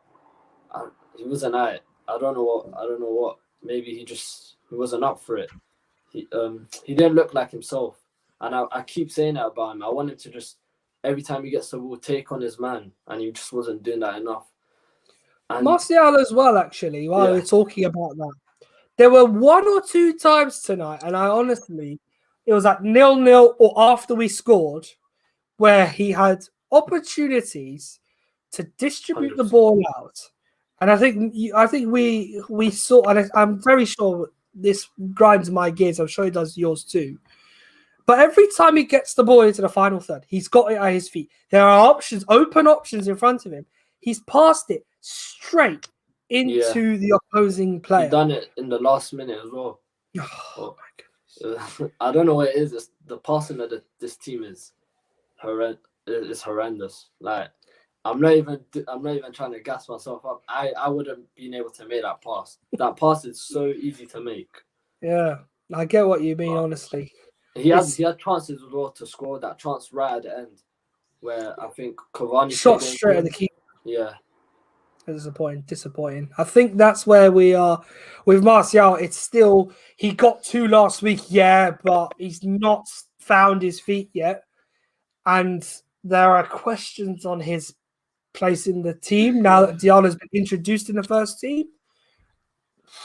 he wasn't at it. I don't know what. Maybe he wasn't up for it. He didn't look like himself, and I keep saying that about him. I want him to just, every time he gets the ball, take on his man, and he just wasn't doing that enough. And Martial as well, actually, while we're talking about that. There were 1 or 2 times tonight, and it was at 0-0 or after we scored, where he had opportunities to distribute 100%. The ball out. And I think we saw, and I'm very sure this grinds my gears. I'm sure it does yours too. But every time he gets the ball into the final third, he's got it at his feet. There are open options in front of him. He's passed it straight into the opposing player. He's done it in the last minute as well. Oh my goodness. I don't know what it is. The passing of this team is horrendous. Like, I'm not even trying to gas myself up. I wouldn't been able to make that pass. That pass is so easy to make. Yeah, I get what you mean, honestly. He had chances as well to score. That chance right at the end, where I think Cavani shot straight at the keeper. Yeah. Disappointing. I think that's where we are with Martial. It's still, he got 2 last week, but he's not found his feet yet. And there are questions on his place in the team now that Diallo's been introduced in the first team.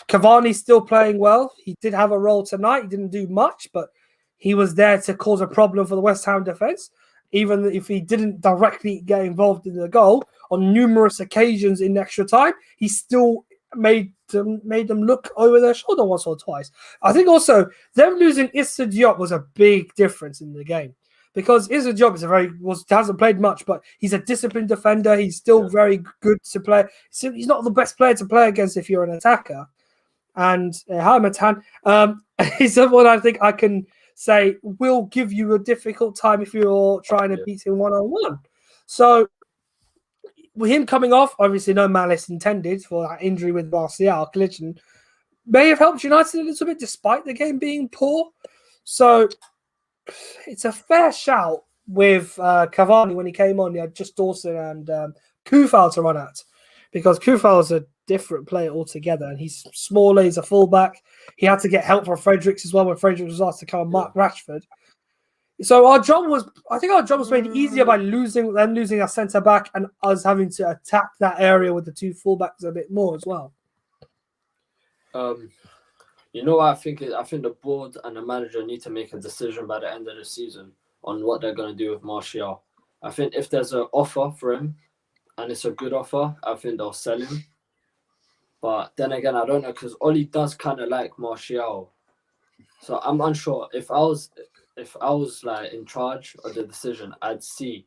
Cavani's still playing well. He did have a role tonight. He didn't do much, but he was there to cause a problem for the West Ham defense. Even if he didn't directly get involved in the goal, on numerous occasions in extra time, he still made them look over their shoulder once or twice. I think also them losing Issa Diop was a big difference in the game because Issa Diop hasn't played much, but he's a disciplined defender. He's still very good to play. He's not the best player to play against if you're an attacker. And Hamatan, he's someone I think I can say will give you a difficult time if you're trying to beat him one-on-one. So with him coming off, obviously no malice intended for that injury with Martial collision, may have helped United a little bit despite the game being poor. So it's a fair shout with Cavani when he came on. He had just Dawson and Kufal to run at because Kufal is a different player altogether and he's smaller, he's a fullback. He had to get help from Fredericks as well when Fredericks was asked to come and mark Rashford. So our job was made easier by losing our centre back and us having to attack that area with the two fullbacks a bit more as well. You know what I think the board and the manager need to make a decision by the end of the season on what they're going to do with Martial. I think if there's an offer for him and it's a good offer, I think they'll sell him. But then again, I don't know because Oli does kind of like Martial, so I'm unsure. If I was like in charge of the decision, I'd see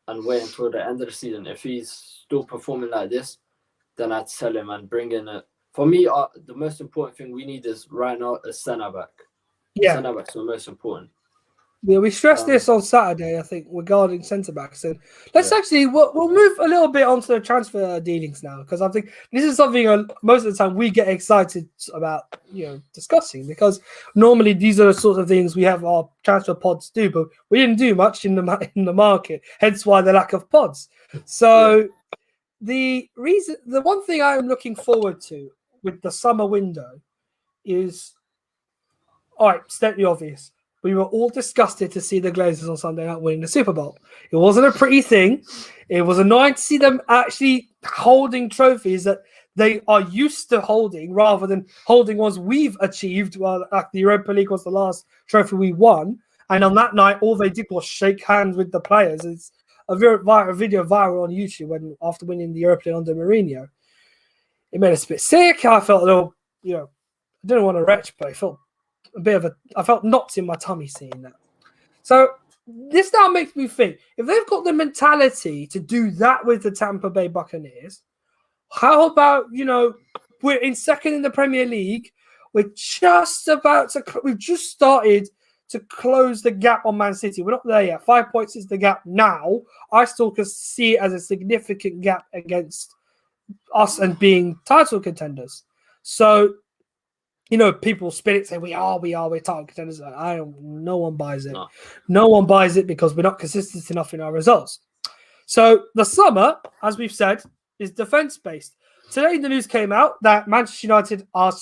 and wait until the end of the season. If he's still performing like this, then I'd sell him and bring in a. For me, the most important thing we need is right now a centre back. Yeah, centre back's the most important. Yeah, we stressed this on Saturday, I think, regarding centre backs. And let's actually we'll move a little bit onto the transfer dealings now because I think this is something most of the time we get excited about, discussing because normally these are the sorts of things we have our transfer pods do, but we didn't do much in the market, hence why the lack of pods. So the one thing I'm looking forward to with the summer window is, all right, state the obvious. We were all disgusted to see the Glazers on Sunday night winning the Super Bowl. It wasn't a pretty thing. It was annoying to see them actually holding trophies that they are used to holding rather than holding ones we've achieved. Well, the Europa League was the last trophy we won. And on that night, all they did was shake hands with the players. It's a video viral on YouTube after winning the Europa League under Mourinho. It made us a bit sick. I felt a little, I didn't want to retch, but I felt I felt knots in my tummy seeing that. So this now makes me think, if they've got the mentality to do that with the Tampa Bay Buccaneers, how about, we're in second in the Premier League. We've just started to close the gap on Man City. We're not there yet. 5 points is the gap now. I still can see it as a significant gap against us and being title contenders. So, people spin it, say we're title contenders. No one buys it. No one buys it because we're not consistent enough in our results. So the summer, as we've said, is defense-based. Today the news came out that Manchester United are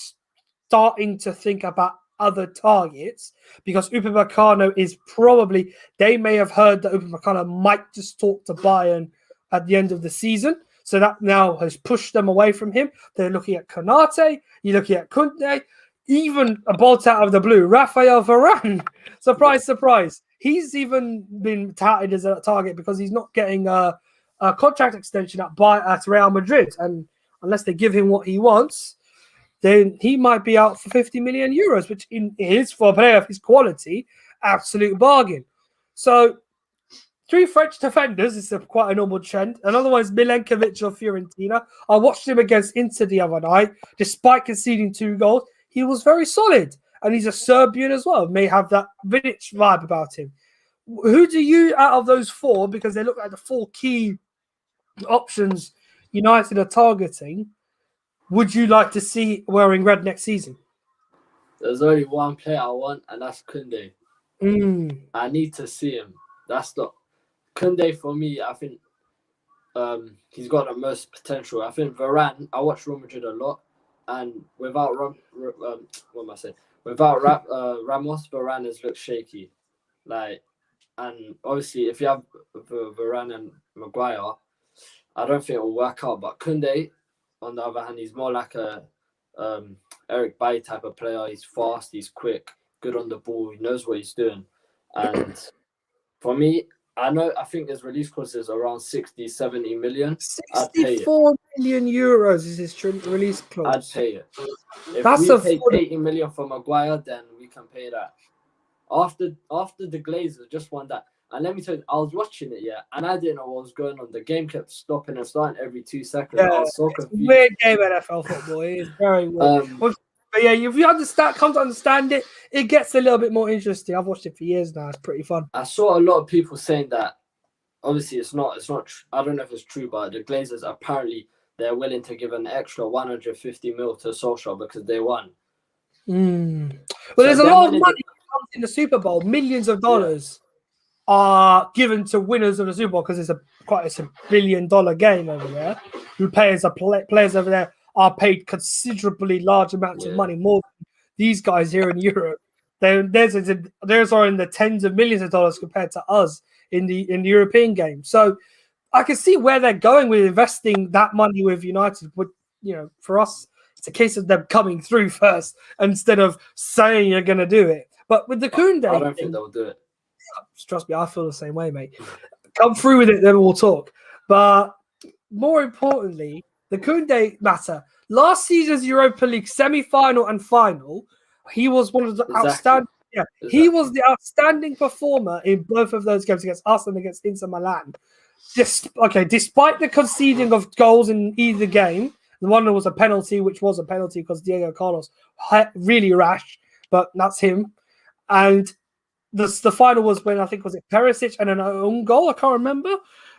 starting to think about other targets because Upamecano is probably, they may have heard that Upamecano might just talk to Bayern at the end of the season. So that now has pushed them away from him. They're looking at Konate, you're looking at Kunde, even a bolt out of the blue, Raphael Varane. Surprise, surprise. He's even been touted as a target because he's not getting a contract extension at Real Madrid. And unless they give him what he wants, then he might be out for 50 million euros, which is, for a player of his quality, absolute bargain. So, 3 French defenders is quite a normal trend. Another one is Milenkovic of Fiorentina. I watched him against Inter the other night. Despite conceding 2 goals, he was very solid. And he's a Serbian as well. May have that Vidic vibe about him. Who do you, out of those 4, because they look like the 4 key options United are targeting, would you like to see wearing red next season? There's only one player I want, and that's Kunde. I need to see him. That's not... Kunde, for me, I think he's got the most potential. I think Varane, I watch Real Madrid a lot, and without Ramos, Varane has looked shaky. And obviously, if you have Varane and Maguire, I don't think it will work out. But Kunde, on the other hand, he's more like a Eric Bailly type of player. He's fast, he's quick, good on the ball, he knows what he's doing. And for me, I know. I think his release cost is around 60, 70 million. I'd pay it. 64 million euros is his release I'd clause. pay it. If That's we paid affordable. 80 million for Maguire, then we can pay that. After the Glazers just won that. And let me tell you, I was watching it, and I didn't know what was going on. The game kept stopping and starting every 2 seconds. Yeah, I was so it's a confused. weird game, NFL football. It is very weird. But yeah, if you come to understand it, it gets a little bit more interesting. I've watched it for years now. It's pretty fun. I saw a lot of people saying that. Obviously, it's not. I don't know if it's true, but the Glazers apparently they're willing to give an extra 150 mil to Solskjaer because they won. Well, there's a lot of money that comes in the Super Bowl. Millions of dollars are given to winners of the Super Bowl because it's a $1 billion game over there. Who players over there are paid considerably large amounts of money, more than these guys here in Europe. Theirs are in the tens of millions of dollars compared to us in the European game. So I can see where they're going with investing that money with United. But for us, it's a case of them coming through first instead of saying you're going to do it. But with the Koundé, I don't think they'll do it. Trust me, I feel the same way, mate. Come through with it, then we'll talk. But more importantly, the Koundé matter. Last season's Europa League semi-final and final, he was one of the outstanding. Yeah, he was the outstanding performer in both of those games against us and against Inter Milan. Despite the conceding of goals in either game, the one that was a penalty, which was a penalty because Diego Carlos really rash, but that's him. And the final was when I think was it Perisic and an own goal. I can't remember,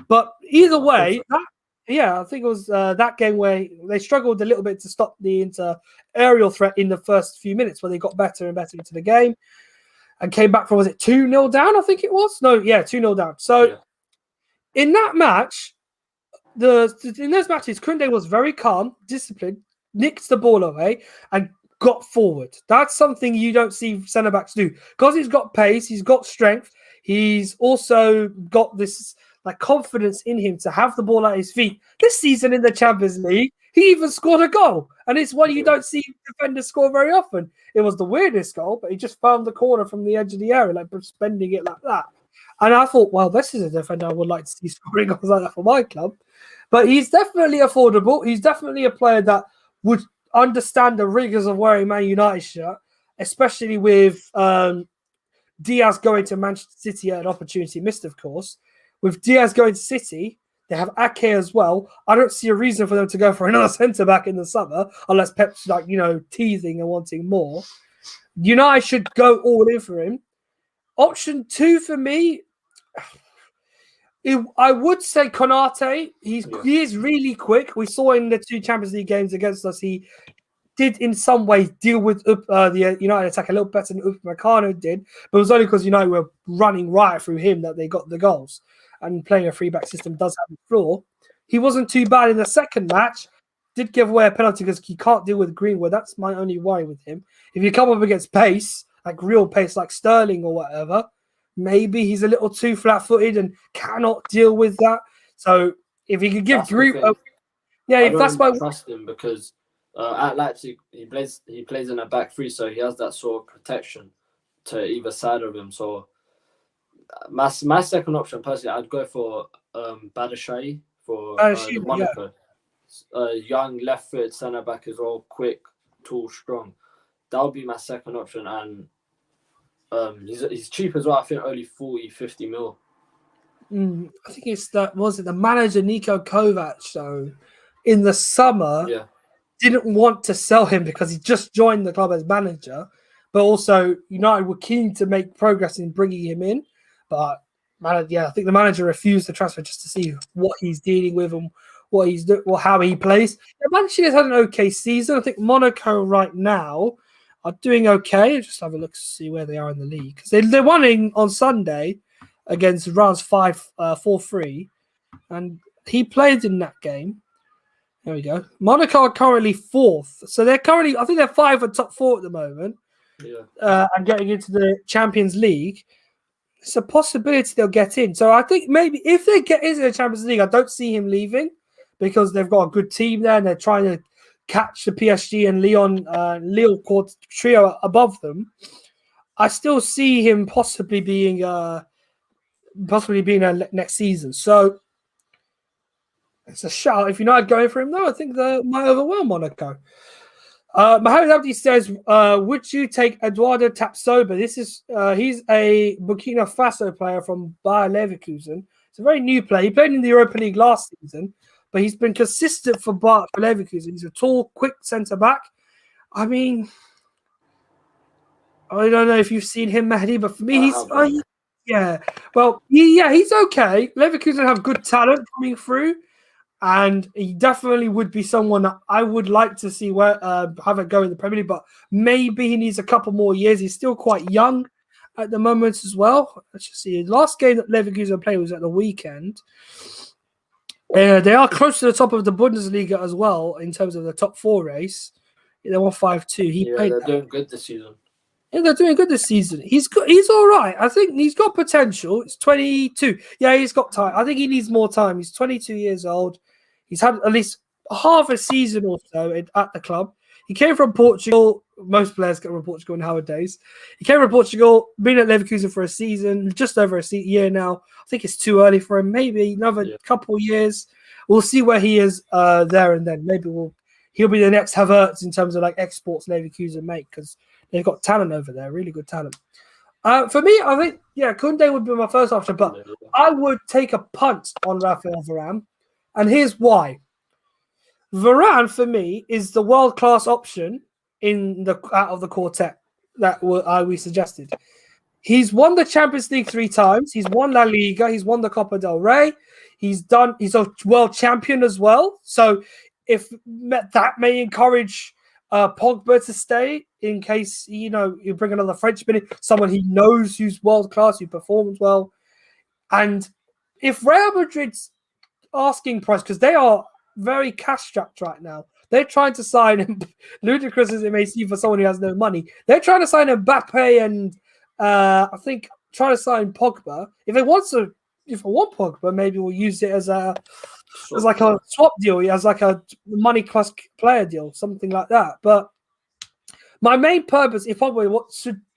but either way, I think it was that game where they struggled a little bit to stop the Inter aerial threat in the first few minutes, where they got better and better into the game and came back from 2-0 down? I think it was 2-0 down. So in that match, in those matches, Koundé was very calm, disciplined, nicked the ball away, and got forward. That's something you don't see centre backs do because he's got pace, he's got strength, he's also got this confidence in him to have the ball at his feet. This season in the Champions League, he even scored a goal, and it's one you don't see defenders score very often. It was the weirdest goal, but he just found the corner from the edge of the area, spending it like that. And I thought, well, this is a defender I would like to see scoring goals like that for my club. But he's definitely affordable. He's definitely a player that would understand the rigors of wearing Man United shirt, especially with Diaz going to Manchester City at an opportunity missed, of course. With Diaz going to City, they have Ake as well. I don't see a reason for them to go for another centre-back in the summer, unless Pep's teasing and wanting more. United should go all in for him. Option 2 for me, I would say Konate. He is really quick. We saw in the 2 Champions League games against us, he did in some ways deal with the United attack a little better than Upamecano did, but it was only because United were running right through him that they got the goals. And playing a 3-back system does have a flaw. He wasn't too bad in the second match. Did give away a penalty because he can't deal with Greenwood. That's my only worry with him. If you come up against pace, real pace like Sterling or whatever, maybe he's a little too flat-footed and cannot deal with that. So if he could give Greenwood... that's why I trust him because at Leipzig, he plays in a back 3, so he has that sort of protection to either side of him. So my second option, personally, I'd go for Badashai for Monaco. Young left-footed centre-back as well, quick, tall, strong. That would be my second option. And he's cheap as well. I think only 40-50 mil. I think it's the manager Niko Kovac, so in the summer, didn't want to sell him because he just joined the club as manager, but also United were keen to make progress in bringing him in. But I think the manager refused the transfer just to see what he's dealing with and what he's doing, or how he plays. Manchester has had an okay season. I think Monaco right now are doing okay. Just have a look to see where they are in the league because they're winning on Sunday against Reims 4-3, and he played in that game. There we go. Monaco are currently 4th, so they're currently, I think they're 5 at top 4 at the moment, and getting into the Champions League. It's a possibility they'll get in. So I think maybe if they get into the Champions League, I don't see him leaving because they've got a good team there and they're trying to catch the PSG and Lille trio above them. I still see him possibly being possibly being there next season. So it's a shout. If United going for him, though, I think they might overwhelm Monaco. Mohamed Abdi says, would you take Eduardo Tapsoba? He's a Burkina Faso player from Bayer Leverkusen. It's a very new player. He played in the Europa League last season, but he's been consistent for Leverkusen. He's a tall, quick centre-back. I mean, I don't know if you've seen him, Mahdi, but for me, he's okay. Leverkusen have good talent coming through. And he definitely would be someone that I would like to see have a go in the Premier League, but maybe he needs a couple more years. He's still quite young at the moment as well. Let's just see. The last game that Leverkusen played was at the weekend. They are close to the top of the Bundesliga as well in terms of the top 4 race. They won 5-2. They're doing good this season. Yeah, they're doing good this season. He's all right. I think he's got potential. He's 22. Yeah, he's got time. I think he needs more time. He's 22 years old. He's had at least half a season or so at the club. He came from Portugal. Most players come from Portugal nowadays. He came from Portugal, been at Leverkusen for a season, just over a year now. I think it's too early for him. Maybe another couple of years. We'll see where he is there and then. Maybe he'll be the next Havertz in terms of like exports Leverkusen make because they've got talent over there, really good talent. For me, I think, Koundé would be my first option, but I would take a punt on Raphael Varane. And here's why. Varane, for me, is the world-class option out of the quartet that we suggested. He's won the Champions League 3 times. He's won La Liga. He's won the Copa del Rey. He's a world champion as well. So if that may encourage Pogba to stay in case, you bring another Frenchman in, someone he knows who's world-class, who performs well. And if Real Madrid's asking price, because they are very cash-strapped right now, they're trying to sign him, ludicrous as it may seem for someone who has no money, they're trying to sign Mbappe and I think trying to sign Pogba. If I want Pogba, maybe we'll use it as like a swap deal, as like a money plus player deal, something like that. But my main purpose, if Pogba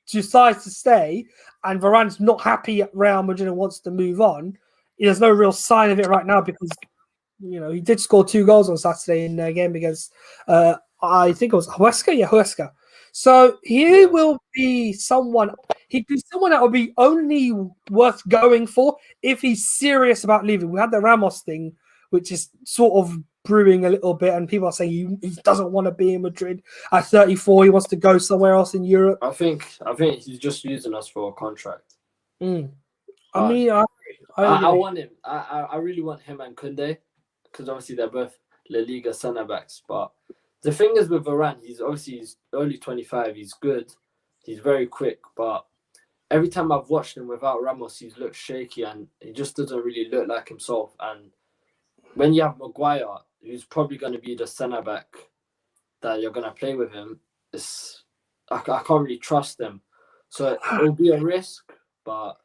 decides to stay and Varane's not happy at Real Madrid and wants to move on, there's no real sign of it right now because, he did score 2 goals on Saturday in a game against, I think it was Huesca. Yeah, Huesca. So he will be someone. He'd be someone that would be only worth going for if he's serious about leaving. We had the Ramos thing, which is sort of brewing a little bit, and people are saying he doesn't want to be in Madrid at 34. He wants to go somewhere else in Europe. I think he's just using us for a contract. I mean, I want him. I really want him and Koundé because obviously they're both La Liga centre backs. But the thing is with Varane, he's early 25. He's good. He's very quick. But every time I've watched him without Ramos, he's looked shaky and he just doesn't really look like himself. And when you have Maguire, who's probably going to be the centre back that you're going to play with him, I can't really trust him. So it'll be a risk, but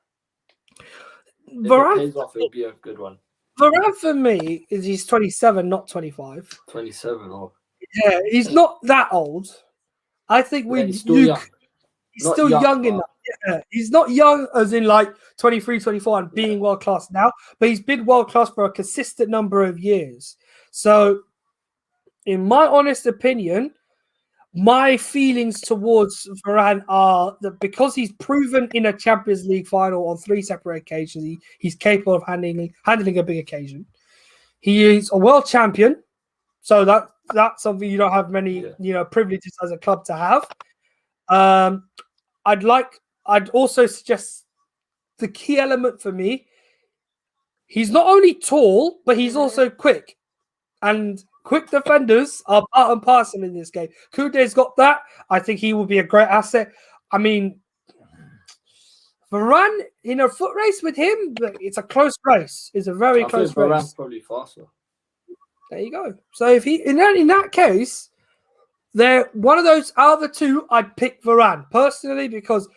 if it pays off, it'll be a good one. Varane for me he's 27, not 25. 27, or yeah, he's not that old. I think he's still young. He's still young enough. Yeah, he's not young as in like 23, 24 and being world class now, but he's been world class for a consistent number of years. So, in my honest opinion, my feelings towards Varane are that because he's proven in a Champions League final on 3 separate occasions, he's capable of handling a big occasion. He is a world champion, so that's something you don't have many privileges as a club to have. I'd also suggest the key element for me. He's not only tall, but he's also quick, and quick defenders are part and parcel in this game. Koundé's got that. I think he will be a great asset. I mean, Varane in a foot race with him, it's a close race. It's a very close race. Varane's probably faster. There you go. So if he in that case, they're one of those out of the two, I'd pick Varane personally because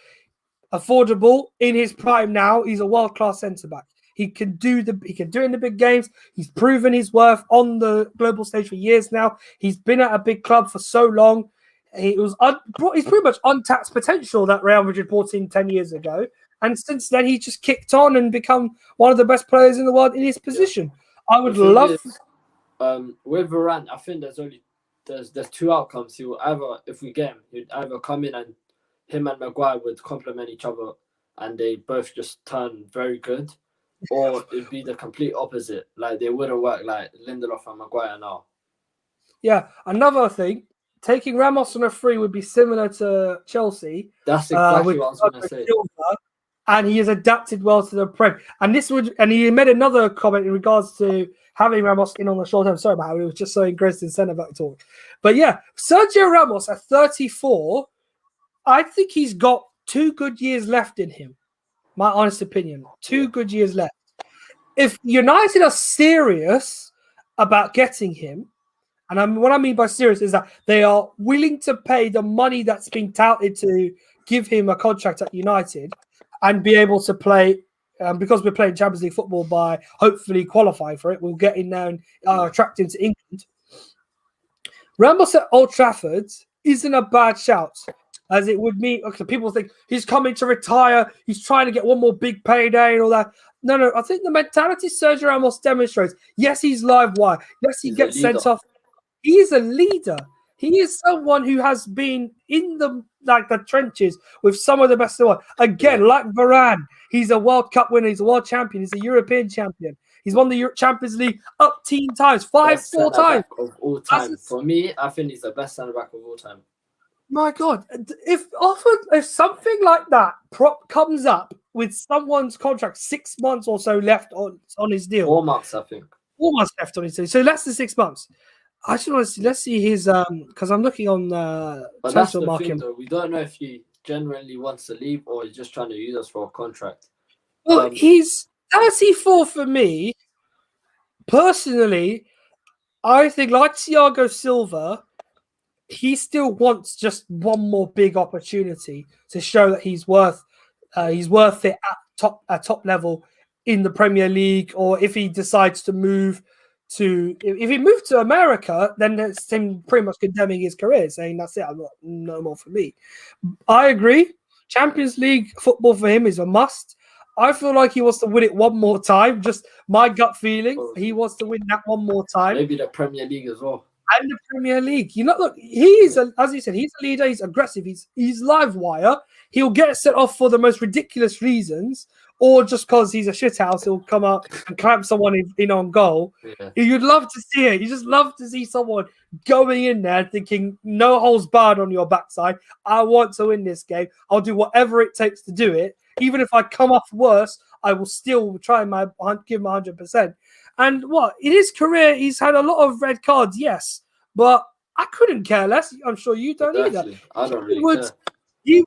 affordable in his prime now. He's a world-class centre-back. He can do it in the big games. He's proven his worth on the global stage for years now. He's been at a big club for so long. He's pretty much untapped potential that Real Madrid brought in 10 years ago. And since then, he just kicked on and become one of the best players in the world in his position. I would love. With Varane, I think there's two outcomes. He will either, if we get him, he'd either come in and him and Maguire would complement each other, and they both just turn very good, or it'd be the complete opposite. Like they wouldn't work like Lindelof and Maguire now. Yeah, another thing, taking Ramos on a free would be similar to Chelsea. That's exactly what I was going to say. Silva, and he has adapted well to the Prem. And he made another comment in regards to having Ramos in on the short term. Sorry about how he was just so engrossed in centre back talk. But yeah, Sergio Ramos at 34, I think he's got 2 good years left in him. My honest opinion, 2 good years left. If United are serious about getting him, and what I mean by serious is that they are willing to pay the money that's being touted to give him a contract at United and be able to play, because we're playing Champions League football by hopefully qualifying for it. We'll get in there and attract him to England. Ramos at Old Trafford isn't a bad shout, as it would mean. Okay, people think he's coming to retire, he's trying to get one more big payday and all that. No, I think the mentality Sergio Ramos demonstrates, yes, he's live wire. Yes, he gets sent off. He is a leader. He is someone who has been in the trenches with some of the best in the world. Again, like Varane, he's a World Cup winner. He's a world champion. He's a European champion. He's won the Champions League up 10 times, 4 times. Of all time. For me, I think he's the best centre back of all time. My God, if something like that comes up with someone's contract 6 months or so left on his deal, 4 months, I think. 4 months left on his deal, so less than 6 months. I just want to see. Let's see his because I'm looking on but that's the thing, though. We don't know if he genuinely wants to leave or he's just trying to use us for a contract. Well, he's 34 for me. Personally, I think like Thiago Silva, he still wants just one more big opportunity to show that he's worth it at top level in the Premier League, or if he decides to move. If he moved to America, then it's him pretty much condemning his career, saying that's it, no more for me. I agree. Champions League football for him is a must. I feel like he wants to win it one more time. Just my gut feeling, he wants to win that one more time. Maybe the Premier League as well. And the Premier League. Look, he's as you said, he's a leader. He's aggressive. He's live wire. He'll get set off for the most ridiculous reasons, or just because he's a shithouse, he'll come up and clamp someone in on goal. Yeah. You'd love to see it. You just love to see someone going in there thinking, no holds barred on your backside. I want to win this game. I'll do whatever it takes to do it. Even if I come off worse, I will still try give my 100%. And in his career, he's had a lot of red cards, yes, but I couldn't care less. I'm sure you don't either. I don't really care. He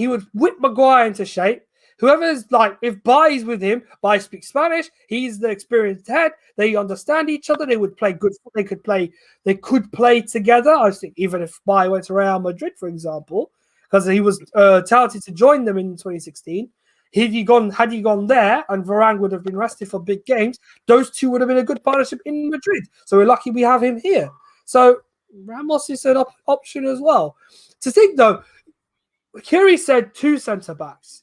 would whip Maguire into shape. Whoever's if Bailly's with him, Bailly speaks Spanish. He's the experienced head. They understand each other. They would play good. They could play together. I think even if Bailly went to Real Madrid, for example, because he was touted to join them in 2016. Had he gone there, and Varane would have been rested for big games, those two would have been a good partnership in Madrid. So we're lucky we have him here. So Ramos is an option as well. To think though, Kiri said 2 centre backs.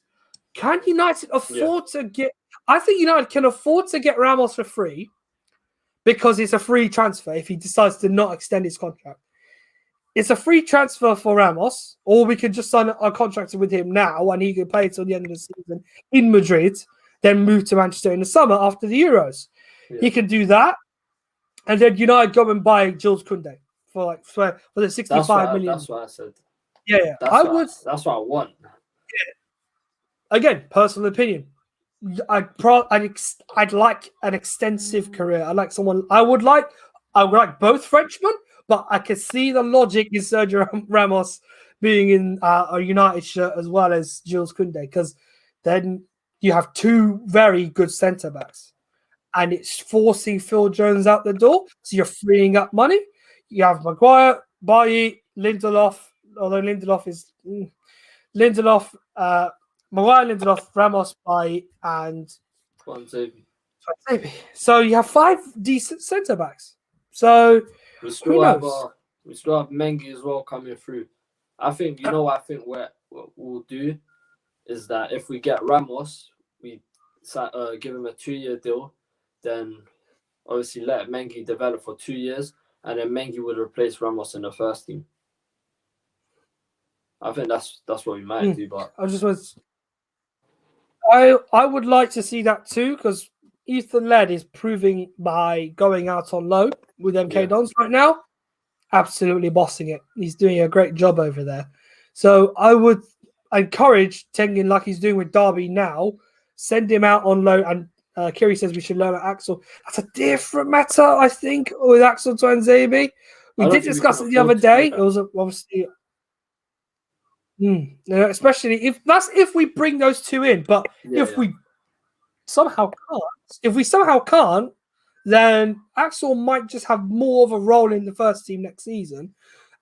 Can United afford to get? I think United can afford to get Ramos for free because it's a free transfer if he decides to not extend his contract. It's a free transfer for Ramos, or we could just sign a contract with him now and he could play till the end of the season in Madrid, then move to Manchester in the summer after the Euros. Yeah. He can do that, and then United go and buy Jules Koundé for the 65 million. That's what I said. Yeah. That's what I want. Yeah. Again, personal opinion. I'd like an extensive career. I would like both Frenchmen, but I can see the logic in Sergio Ramos being in a United shirt as well as Jules Koundé, because then you have 2 very good centre backs, and it's forcing Phil Jones out the door. So you're freeing up money. You have Maguire, Bailly, Lindelof. Although Lindelof is Maguire, Lindelof, Ramos, Bailly, and Tuanzebe. So you have 5 decent centre backs. So we still have Mengi as well coming through. I think what we'll do is that if we get Ramos, we give him a 2-year deal, then obviously let Mengi develop for 2 years, and then Mengi would replace Ramos in the first team. I think that's what we might do. But I would like to see that too, because Ethan Laird is proving by going out on loan with MK Dons right now, absolutely bossing it. He's doing a great job over there. So I would encourage Tengen, like he's doing with Derby now, send him out on loan. And Kiri says we should learn at Axel. That's a different matter, I think, with Axel Tuanzebe. We did discuss it the other day. It was obviously, especially if we bring those two in. But if we somehow can't, then Axel might just have more of a role in the first team next season.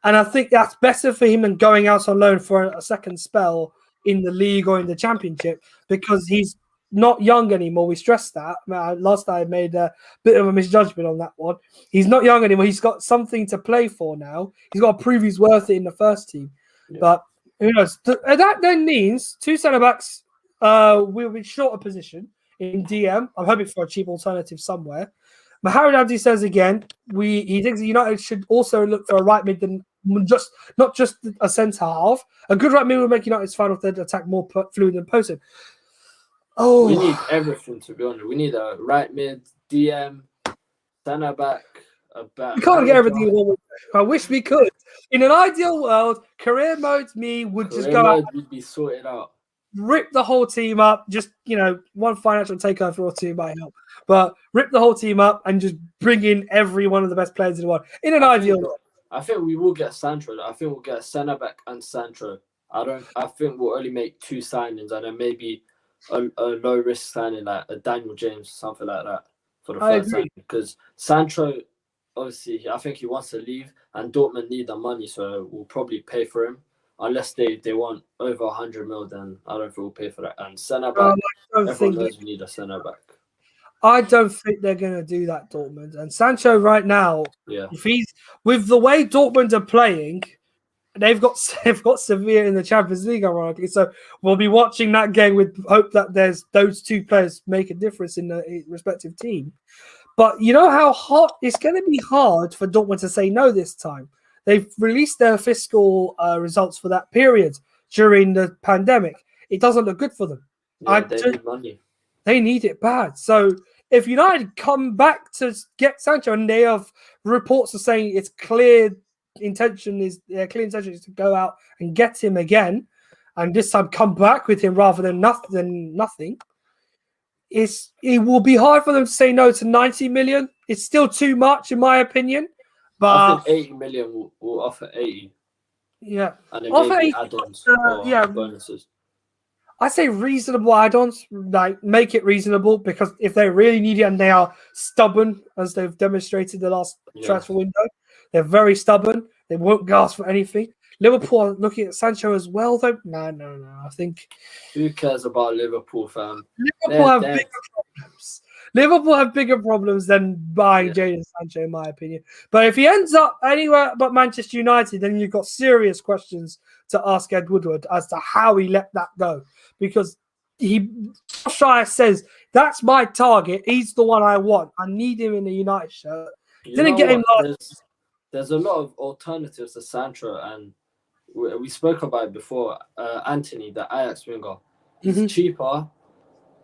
And I think that's better for him than going out on loan for a second spell in the league or in the championship, because he's not young anymore. We stressed that. Last night I made a bit of a misjudgment on that one. He's not young anymore. He's got something to play for now. He's got to prove he's worth it in the first team. Yeah. But who knows? That then means two centre-backs will be short of position in DM. I'm hoping for a cheap alternative somewhere. Maharad Abdi says again, he thinks United should also look for a right mid than not just a centre half. A good right mid will make United's final third attack more fluid and potent. Oh, we need everything, to be honest. We need a right mid, DM, centre back. We can't get everything in one. I wish we could. In an ideal world, career mode would just go out. Would be sorted out. Rip the whole team up. Just, one financial takeover or two might help. But rip the whole team up and just bring in every one of the best players in the world. In an ideal world. I think we will get Sancho. I think we'll get centre back and Sancho. I think we'll only make 2 signings, and then maybe a low risk signing like a Daniel James, something like that for the first signing. Because Sancho, obviously, I think he wants to leave, and Dortmund need the money, so we'll probably pay for him. Unless they want over 100 mil, then I don't think we'll pay for that. And centre back, everyone knows we need a centre back. I don't think they're going to do that, Dortmund. And Sancho right now, if he's with the way Dortmund are playing, they've got Sevilla in the Champions League, ironically. So we'll be watching that game with hope that there's those two players make a difference in the respective team. But you know how hard it's going to be hard for Dortmund to say no this time. They've released their fiscal results for that period during the pandemic. It doesn't look good for them. Yeah, they need money. They need it bad. So if United come back to get Sancho, and they have reports of saying it's clear intention is to go out and get him again, and this time come back with him rather than nothing. It will be hard for them to say no to 90 million. It's still too much, in my opinion. But I think 80 million will offer 80. Yeah. And then maybe add-ons or bonuses. I say reasonable add-ons, like make it reasonable, because if they really need it and they are stubborn, as they've demonstrated the last transfer window, they're very stubborn. They won't gasp for anything. Liverpool are looking at Sancho as well, though. No. I think who cares about Liverpool, fam? Liverpool have bigger problems than buying Jadon Sancho, in my opinion. But if he ends up anywhere but Manchester United, then you've got serious questions to ask Ed Woodward as to how he let that go. Because Shire says, that's my target. He's the one I want. I need him in the United shirt. Didn't get him last. There's a lot of alternatives to Sancho, and we spoke about it before. Anthony, the Ajax winger, he's cheaper.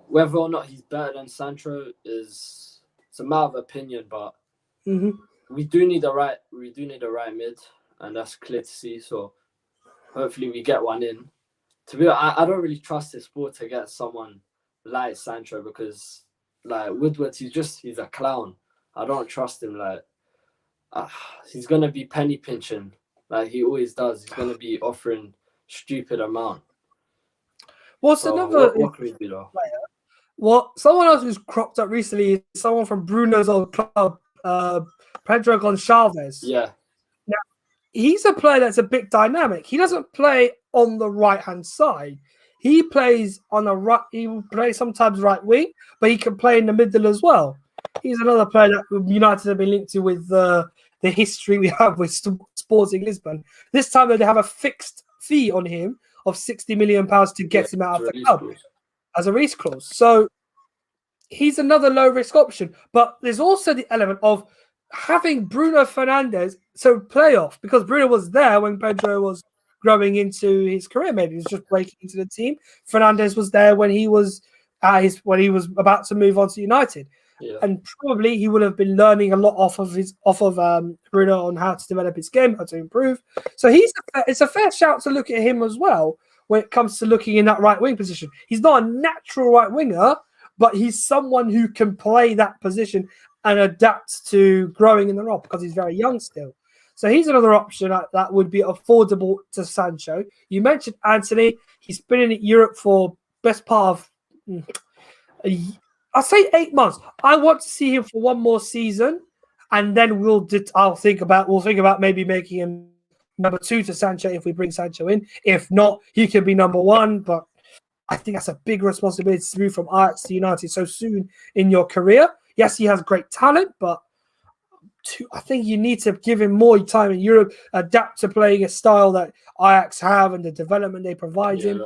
Whether or not he's better than Sancho it's a matter of opinion, but we do need a right mid, and that's clear to see. So hopefully we get one in. To be honest, I don't really trust this board to get someone like Sancho, because like Woodward, he's a clown. I don't trust him. He's gonna be penny pinching like he always does. He's gonna be offering stupid amount. What's another? What can we do though? Well, someone else who's cropped up recently is someone from Bruno's old club, Pedro Gonçalves. Yeah. Now, he's a player that's a bit dynamic. He doesn't play on the right-hand side. He plays on the right. He will play sometimes right wing, but he can play in the middle as well. He's another player that United have been linked to with the history we have with Sporting Lisbon. This time they have a fixed fee on him of £60 million to get him out of the release club clause. as a release clause. So he's another low risk option. But there's also the element of having Bruno Fernandes, so playoff, because Bruno was there when Pedro was growing into his career. Maybe he was just breaking into the team. Fernandes was there when he was about to move on to United. Yeah. And probably he would have been learning a lot off of Bruno on how to develop his game, how to improve. So it's a fair shout to look at him as well when it comes to looking in that right wing position. He's not a natural right winger, but he's someone who can play that position and adapt to growing in the role because he's very young still. So he's another option that would be affordable to Sancho. You mentioned Antony. He's been in Europe for best part of I'll say 8 months. I want to see him for one more season, and then we'll think about maybe making him number 2 to Sancho if we bring Sancho in. If not, he can be number 1. But I think that's a big responsibility to move from Ajax to United so soon in your career. Yes, he has great talent, but I think you need to give him more time in Europe, adapt to playing a style that Ajax have and the development they provide him.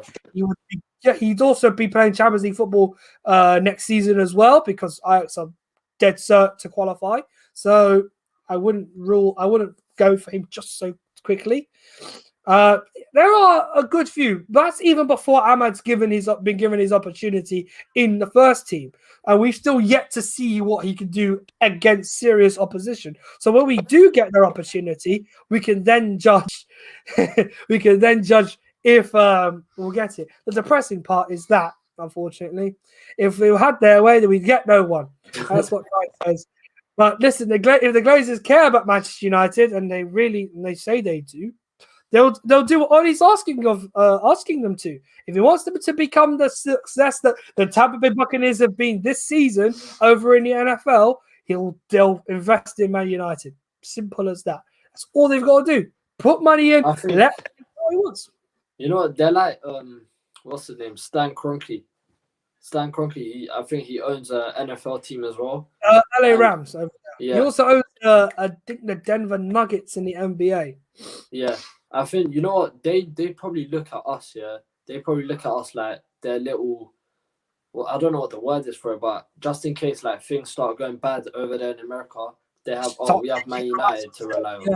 He'd also be playing Champions League football next season as well because Ajax are dead cert to qualify. So I wouldn't go for him just so quickly. There are a good few. That's even before Ahmad's been given his opportunity in the first team. And we've still yet to see what he can do against serious opposition. So when we do get their opportunity, we can then judge. If we'll get it. The depressing part is that, unfortunately, if we had their way, then we'd get no one. That's what Christ says. But listen, if the Glazers care about Manchester United, and they say they do, they'll do what Ollie's asking them to. If he wants them to become the success that the Tampa Bay Buccaneers have been this season over in the NFL, they'll invest in Man United. Simple as that. That's all they've got to do. Put money in. Let him do what he wants. You know what? They're like what's his name? Stan Kroenke. Stan Kroenke. I think he owns an NFL team as well. LA Rams. Yeah. He also owns I think the Denver Nuggets in the NBA. Yeah. I think, you know what, they probably look at us, yeah. They probably look at us like their little, well, I don't know what the word is for it, but just in case like things start going bad over there in America, we have Man United to rely on. Yeah.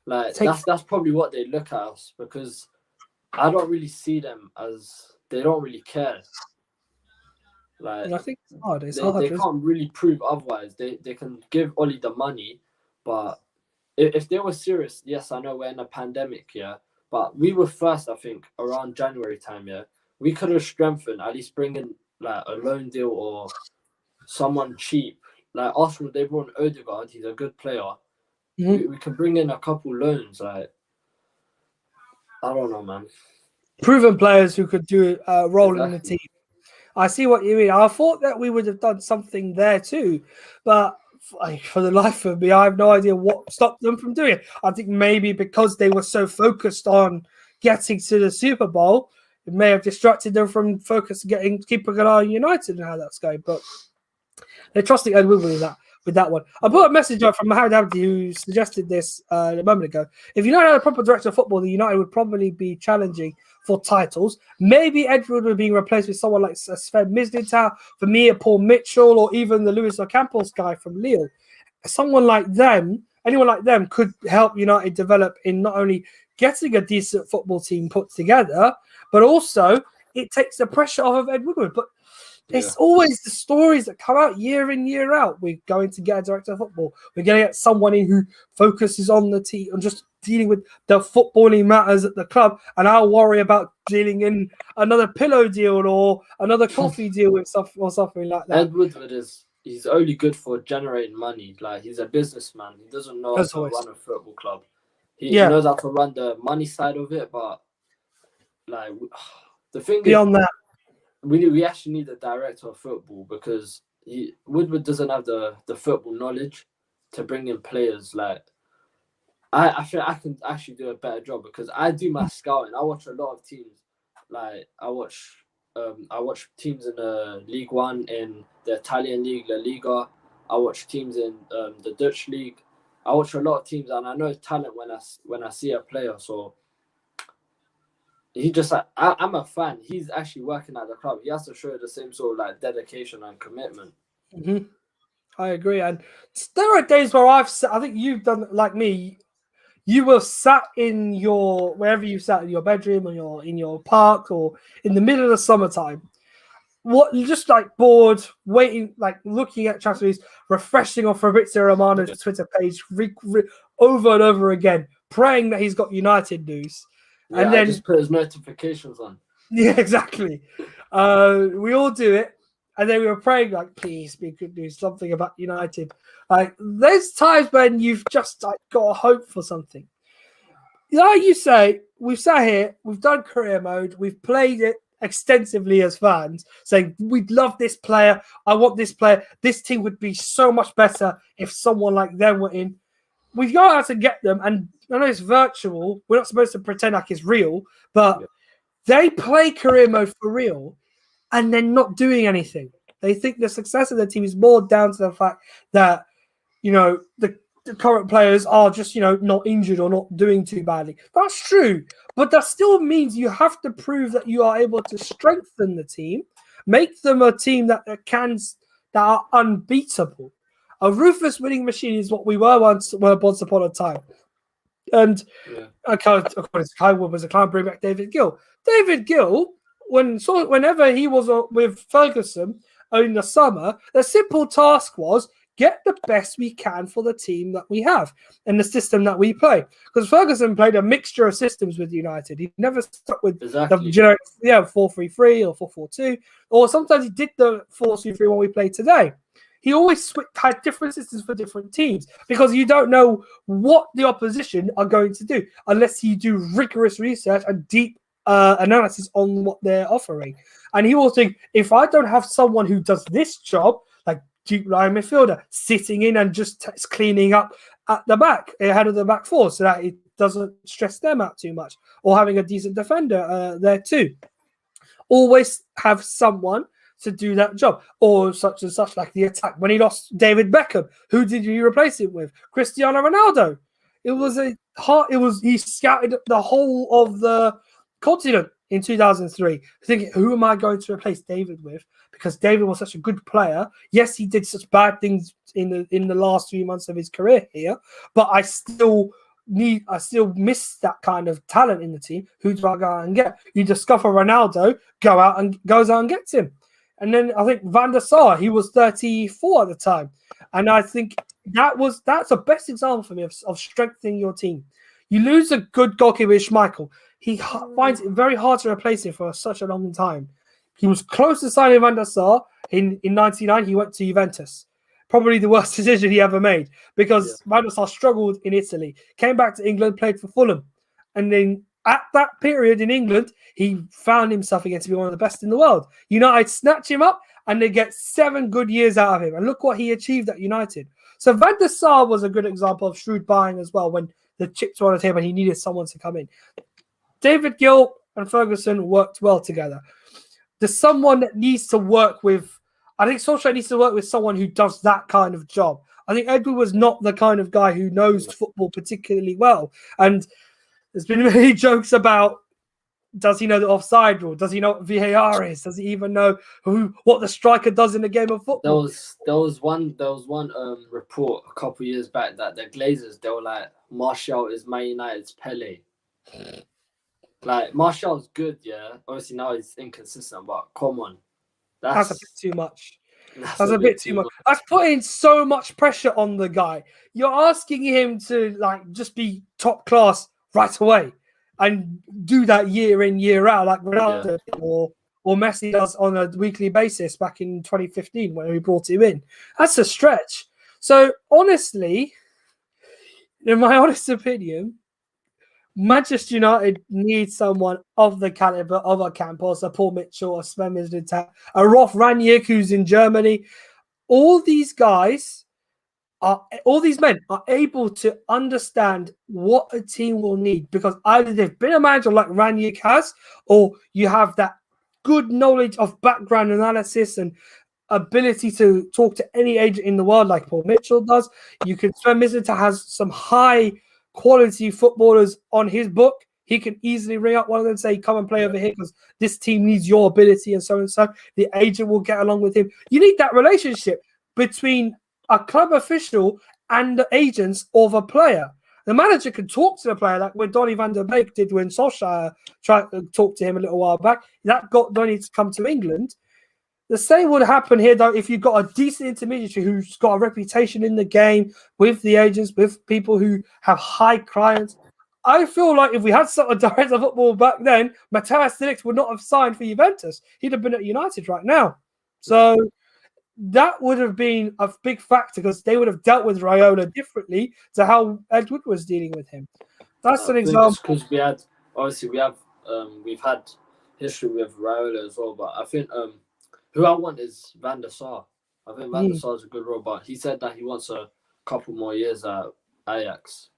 Like that's probably what they look at us, because I don't really see them as, they don't really care. Like, I think it's hard. They can't really prove otherwise. They can give Ollie the money, but if they were serious, yes, I know we're in a pandemic, yeah, but we were first, I think, around January time, yeah. We could have strengthened, at least bring in like a loan deal or someone cheap. Like Arsenal, they brought Odegaard, he's a good player. Mm-hmm. We can bring in a couple loans, like, I don't know, man. Proven players who could do a role in the team. I see what you mean. I thought that we would have done something there too, but for the life of me, I have no idea what stopped them from doing it. I think maybe because they were so focused on getting to the Super Bowl, it may have distracted them from keeping an eye on United and how that's going. But they're trusting Ed Woodward with that one. I put a message up from Mohamed Abdi, who suggested this a moment ago. If United had a proper director of football, the United would probably be challenging for titles. Maybe Edward would be replaced with someone like Sven Mislintat, for me, Paul Mitchell, or even the Luis Ocampos guy from Lille. Anyone like them could help United develop in not only getting a decent football team put together, but also it takes the pressure off of Ed Woodward. But it's always the stories that come out year in, year out. We're going to get a director of football. We're going to get someone in who focuses on the team and just dealing with the footballing matters at the club. And I'll worry about dealing in another pillow deal or another coffee deal with or something like that. Ed Woodward he's only good for generating money. Like, he's a businessman. He doesn't know how to run a football club. He knows how to run the money side of it, but like the thing beyond that, we actually need a director of football, because Woodward doesn't have the football knowledge to bring in players. Like, I feel I can actually do a better job, because I do my scouting. I watch a lot of teams. Like, I watch teams in the League One, in the Italian League, La Liga. I watch teams in the Dutch League. I watch a lot of teams, and I know talent when I see a player. So he just like I'm a fan. He's actually working at the club. He has to show the same sort of like dedication and commitment. Mm-hmm. I agree. And there are days where I think you've done like me. You were sat in your wherever you sat in your bedroom or in your park or in the middle of the summertime. What just like bored, waiting, like looking at transfers, refreshing on Fabrizio Romano's Twitter page over and over again, praying that he's got United news. Yeah, and then just put his notifications on. Yeah, exactly. We all do it. And then we were praying, like, please be good news, something about United. Like, there's times when you've just like got a hope for something. Like you say, we've sat here, we've done career mode, we've played it extensively as fans, saying we'd love this player, I want this player, this team would be so much better if someone like them were in. We've got out to get them, and I know it's virtual, we're not supposed to pretend like it's real, but they play career mode for real and they're not doing anything. They think the success of the team is more down to the fact that, you know, the current players are just, you know, not injured or not doing too badly. That's true. But that still means you have to prove that you are able to strengthen the team, make them a team that are unbeatable. A ruthless winning machine is what we were once upon a time. And according to Kai Wood was a clown, bring back David Gill. David Gill, whenever he was with Ferguson in the summer, the simple task was get the best we can for the team that we have and the system that we play. Because Ferguson played a mixture of systems with United. He never stuck with the generic 4-3-3 or 4-4-2, or sometimes he did the 4-2-3 one we play today. He always had different systems for different teams because you don't know what the opposition are going to do unless you do rigorous research and deep analysis on what they're offering. And he will think, if I don't have someone who does this job, like deep line midfielder, sitting in and just cleaning up at the back, ahead of the back four, so that it doesn't stress them out too much, or having a decent defender there too. Always have someone to do that job, or such and such, like the attack. When he lost David Beckham, who did he replace him with? Cristiano Ronaldo. He scouted the whole of the continent in 2003, thinking, who am I going to replace David with? Because David was such a good player. Yes, he did such bad things in the last 3 months of his career here, but I still miss that kind of talent in the team. Who do I go out and get? You discover Ronaldo, goes out and gets him. And then I think Van der Sar, he was 34 at the time. And I think that's the best example for me of strengthening your team. You lose a good goalkeeper, Schmeichel. He finds it very hard to replace him for such a long time. He was close to signing Van der Sar. In 99, he went to Juventus. Probably the worst decision he ever made because Van der Sar struggled in Italy, came back to England, played for Fulham. And then at that period in England, he found himself again to be one of the best in the world. United snatch him up and they get 7 good years out of him. And look what he achieved at United. So Van der Sar was a good example of shrewd buying as well when the chips were on the table and he needed someone to come in. David Gill and Ferguson worked well together. There's someone that needs to work with. I think Solskjaer needs to work with someone who does that kind of job. I think Edward was not the kind of guy who knows football particularly well. And there's been many jokes about, does he know the offside rule? Does he know what VAR is? Does he even know what the striker does in the game of football? There was one report a couple years back that the Glazers, they were like, Martial is Man United's Pele. Like, Martial's good, yeah. Obviously now he's inconsistent, but come on. That's a bit too much. That's a bit too much. That's putting so much pressure on the guy. You're asking him to like just be top class right away and do that year in, year out like Ronaldo or Messi does on a weekly basis back in 2015 when we brought him in. That's a stretch. So honestly, in my honest opinion, Manchester United needs someone of the caliber of a Campos, a Paul Mitchell, a Sven Mislintat, a Rolf Rangnick who's in Germany. All these men are able to understand what a team will need because either they've been a manager like Rangnick has, or you have that good knowledge of background analysis and ability to talk to any agent in the world like Paul Mitchell does. Sven Mislintat has some high quality footballers on his book. he can easily ring up one of them and say, come and play over here because this team needs your ability and so and so. The agent will get along with him. You need that relationship between a club official and the agents of a player. The manager can talk to the player, like when Donny van der Beek did when Solskjaer tried to talk to him a little while back. That got Donny to come to England. The same would happen here, though, if you've got a decent intermediary who's got a reputation in the game with the agents, with people who have high clients. I feel like if we had sort of director of football back then, Matthias de Ligt would not have signed for Juventus. He'd have been at United right now. So that would have been a big factor because they would have dealt with Raiola differently to how Ed Wood was dealing with him. That's an example. Because we've had history with Raiola as well, but I think who I want is Van der Sar. I think Van der Sar is a good role, but he said that he wants a couple more years at Ajax.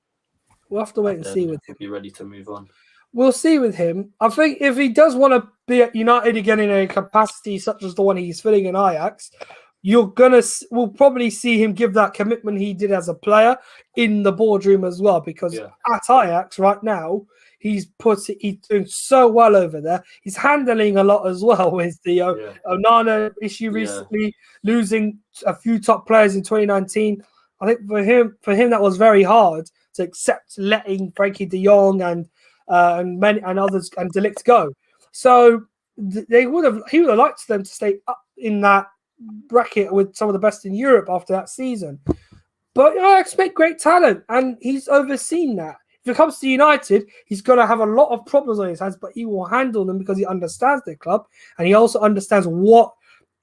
We'll have to wait and see with him. Be ready to move on. We'll see with him. I think if he does want to be at United again in a capacity such as the one he's filling in Ajax, we'll probably see him give that commitment he did as a player in the boardroom as well. Because at Ajax right now, he's doing so well over there. He's handling a lot as well with the Onana issue recently, losing a few top players in 2019. I think for him that was very hard to accept letting Frankie De Jong and many and others and De Ligt go. So he would have liked them to stay up in that bracket with some of the best in Europe after that season. But I expect great talent, and he's overseen that. If it comes to United, he's going to have a lot of problems on his hands, but he will handle them because he understands the club and he also understands what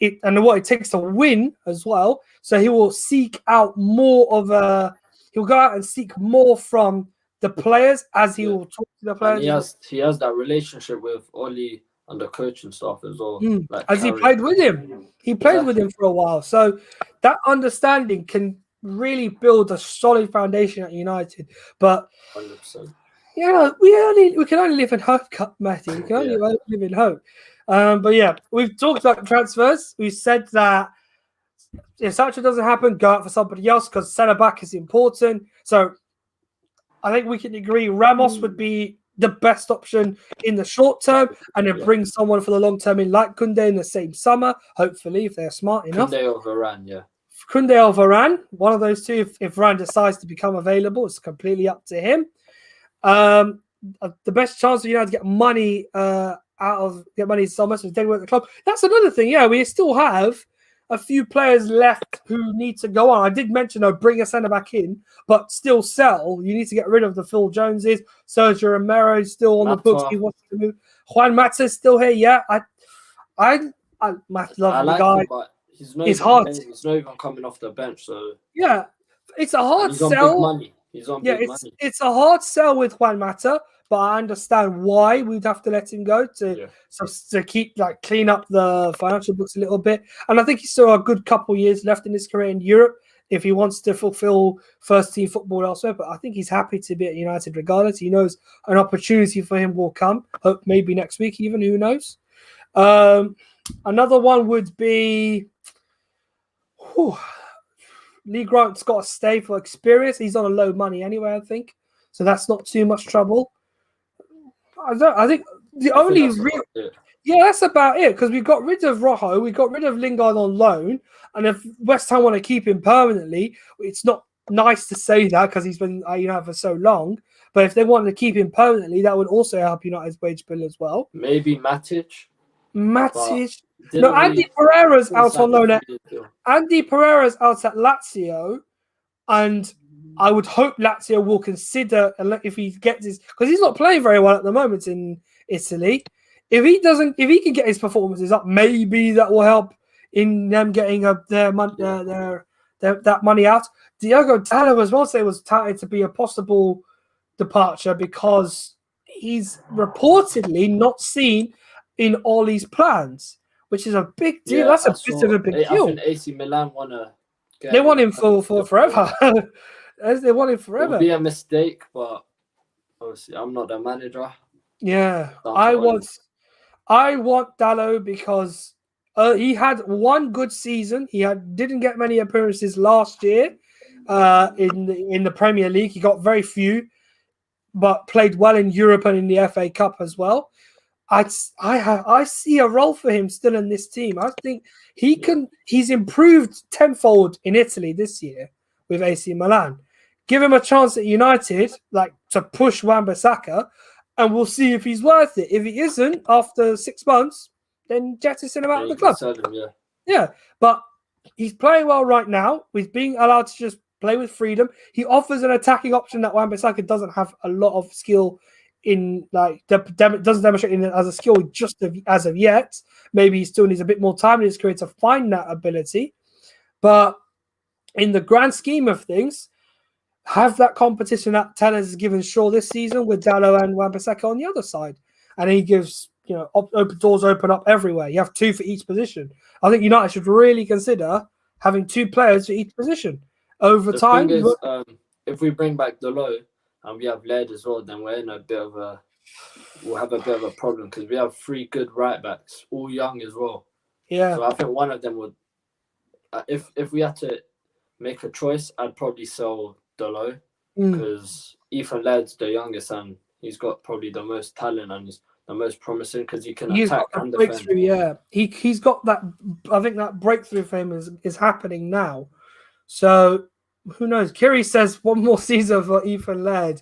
it takes to win as well. So he will seek out he'll go out and seek more from the players as he will talk to the players. And he has that relationship with Oli and the coaching staff as well. He played with him. He played with him for a while. So that understanding can really build a solid foundation at United. But 100%. We can only live in hope, Matty. We can only live in hope. But yeah, we've talked about transfers. We said that if Sancho doesn't happen, go out for somebody else because centre back is important. So I think we can agree Ramos would be the best option in the short term, and then bring someone for the long term in like Koundé in the same summer, hopefully, if they're smart enough. Koundé or Varane, Koundé or Varane, one of those two. If Varane decides to become available, it's completely up to him. The best chance for United to get money in summer is they work at the club. That's another thing. Yeah, we still have a few players left who need to go on. I did mention bring a centre back in, but still sell. You need to get rid of the Phil Joneses. Sergio Romero is still on the books. He wants to move. Juan Mata is still here. Yeah, I love the guy. Him, but he's hard. He's not even coming off the bench. So yeah, it's a hard he's sell. On big money. He's on big money. It's a hard sell with Juan Mata. But I understand why we'd have to let him go to keep clean up the financial books a little bit. And I think he's still a good couple years left in his career in Europe if he wants to fulfill first team football elsewhere. But I think he's happy to be at United regardless. He knows an opportunity for him will come. Hope maybe next week even. Who knows? Another one would be Lee Grant's got to stay for experience. He's on a low money anyway, I think. So that's not too much trouble. I think the only real... Yeah, that's about it. Because we got rid of Rojo, we got rid of Lingard on loan, and if West Ham want to keep him permanently, it's not nice to say that because he's been for so long. But if they wanted to keep him permanently, that would also help United's wage bill as well. Maybe Matic. No, Andy Pereira's out on loan. Andy Pereira's out at Lazio, and I would hope Lazio will consider if he gets his, because he's not playing very well at the moment in Italy. If he can get his performances up, maybe that will help in them getting that money out. Diogo Dalot as well was touted to be a possible departure because he's reportedly not seen in Oli's plans, which is a big deal. That's a bit of a big deal. I think AC Milan they want him for forever. They want him forever. It would be a mistake, but obviously I'm not the manager. Yeah, I want Dalot because he had one good season. He didn't get many appearances last year in the Premier League. He got very few. but played well in Europe and in the FA Cup as well. I see a role for him still in this team. I think he can. He's improved tenfold in Italy this year with AC Milan. Give him a chance at United, like to push Wan-Bissaka, and we'll see if he's worth it. If he isn't, after 6 months, then jettison him out of the club. Yeah, but he's playing well right now. He's being allowed to just play with freedom. He offers an attacking option that Wan-Bissaka doesn't have a lot of skill in, like doesn't demonstrate in as a skill just as of yet. Maybe he still needs a bit more time in his career to find that ability. But in the grand scheme of things, have that competition that Tellez has given Shaw this season with Dalot and Wan-Bissaka on the other side, and he gives open doors open up everywhere. You have 2 for each position. I think United should really consider having 2 players for each position over time. Thing is, if we bring back Dalot and we have Laird as well, then we'll have a bit of a problem because we have 3 good right backs, all young as well. Yeah. So I think one of them would. If we had to make a choice, I'd probably sell Dalot because Ethan Laird's the youngest and he's got probably the most talent and he's the most promising because he can attack and defend. Yeah, he's got that. I think that breakthrough for him is happening now. So who knows? Kiri says one more season for Ethan Laird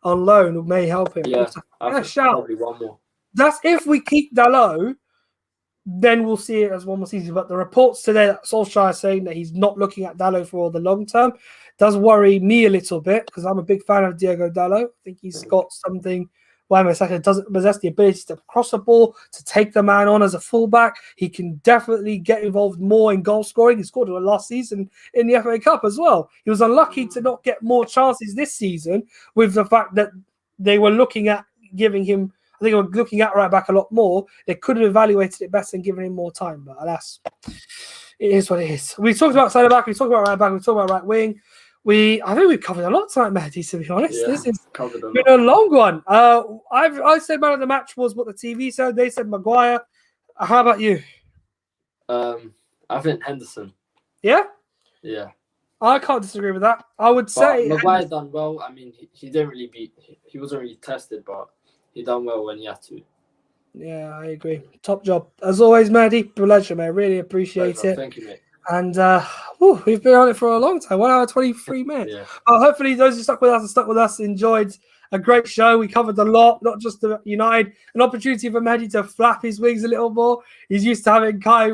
on loan may help him. Yeah, probably one more. That's if we keep Dalot, then we'll see it as one more season. But the reports today that Solskjaer is saying that he's not looking at Dalot for the long term does worry me a little bit because I'm a big fan of Diego Dalot. I think he's got something Wan-Bissaka doesn't possess, the ability to cross the ball, to take the man on as a fullback. He can definitely get involved more in goal scoring. He scored last season in the FA Cup as well. He was unlucky to not get more chances this season with the fact that they were looking at giving him, I think they were looking at right back a lot more. They could have evaluated it better and given him more time, but alas, it is what it is. We talked about centre back, we talked about right back, we talked about right wing. I think we've covered a lot tonight, Mehdi, to be honest. Yeah, this has been a long one. I said man of the match was what the TV said. They said Maguire. How about you? I think Henderson. Yeah? Yeah. I can't disagree with that. I would say Maguire done well. I mean, he didn't really he wasn't really tested, but he done well when he had to. Yeah, I agree. Top job. As always, Mehdi, pleasure, mate. Really appreciate it. Thank you, mate. And we've been on it for a long time, 1 hour 23 minutes. Yeah. Hopefully, those who stuck with us enjoyed a great show. We covered a lot, not just the United. An opportunity for Mehdi to flap his wings a little more. He's used to having Kai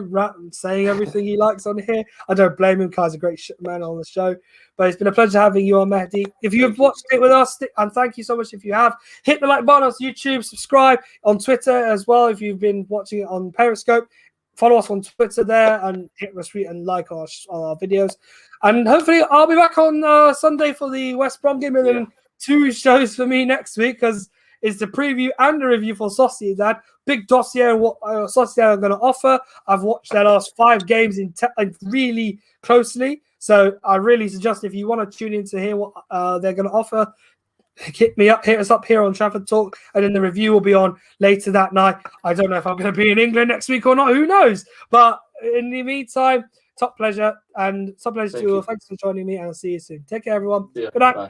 saying everything he likes on here. I don't blame him. Kai's a great man on the show. But it's been a pleasure having you on, Mehdi. If you've watched it with us, and thank you so much if you have, hit the like button on YouTube, subscribe on Twitter as well if you've been watching it on Periscope. Follow us on Twitter there and hit retweet and like our videos. And hopefully I'll be back on Sunday for the West Brom game and then 2 shows for me next week because it's the preview and the review for Sociedad. Big dossier on what Sociedad are going to offer. I've watched their last 5 games really closely. So I really suggest if you want to tune in to hear what they're going to offer, hit us up here on Trafford Talk, and then the review will be on later that night. I don't know if I'm going to be in England next week or not. Who knows? But in the meantime, top pleasure to you all. Thanks for joining me, and I'll see you soon. Take care, everyone. Yeah, good night. bye.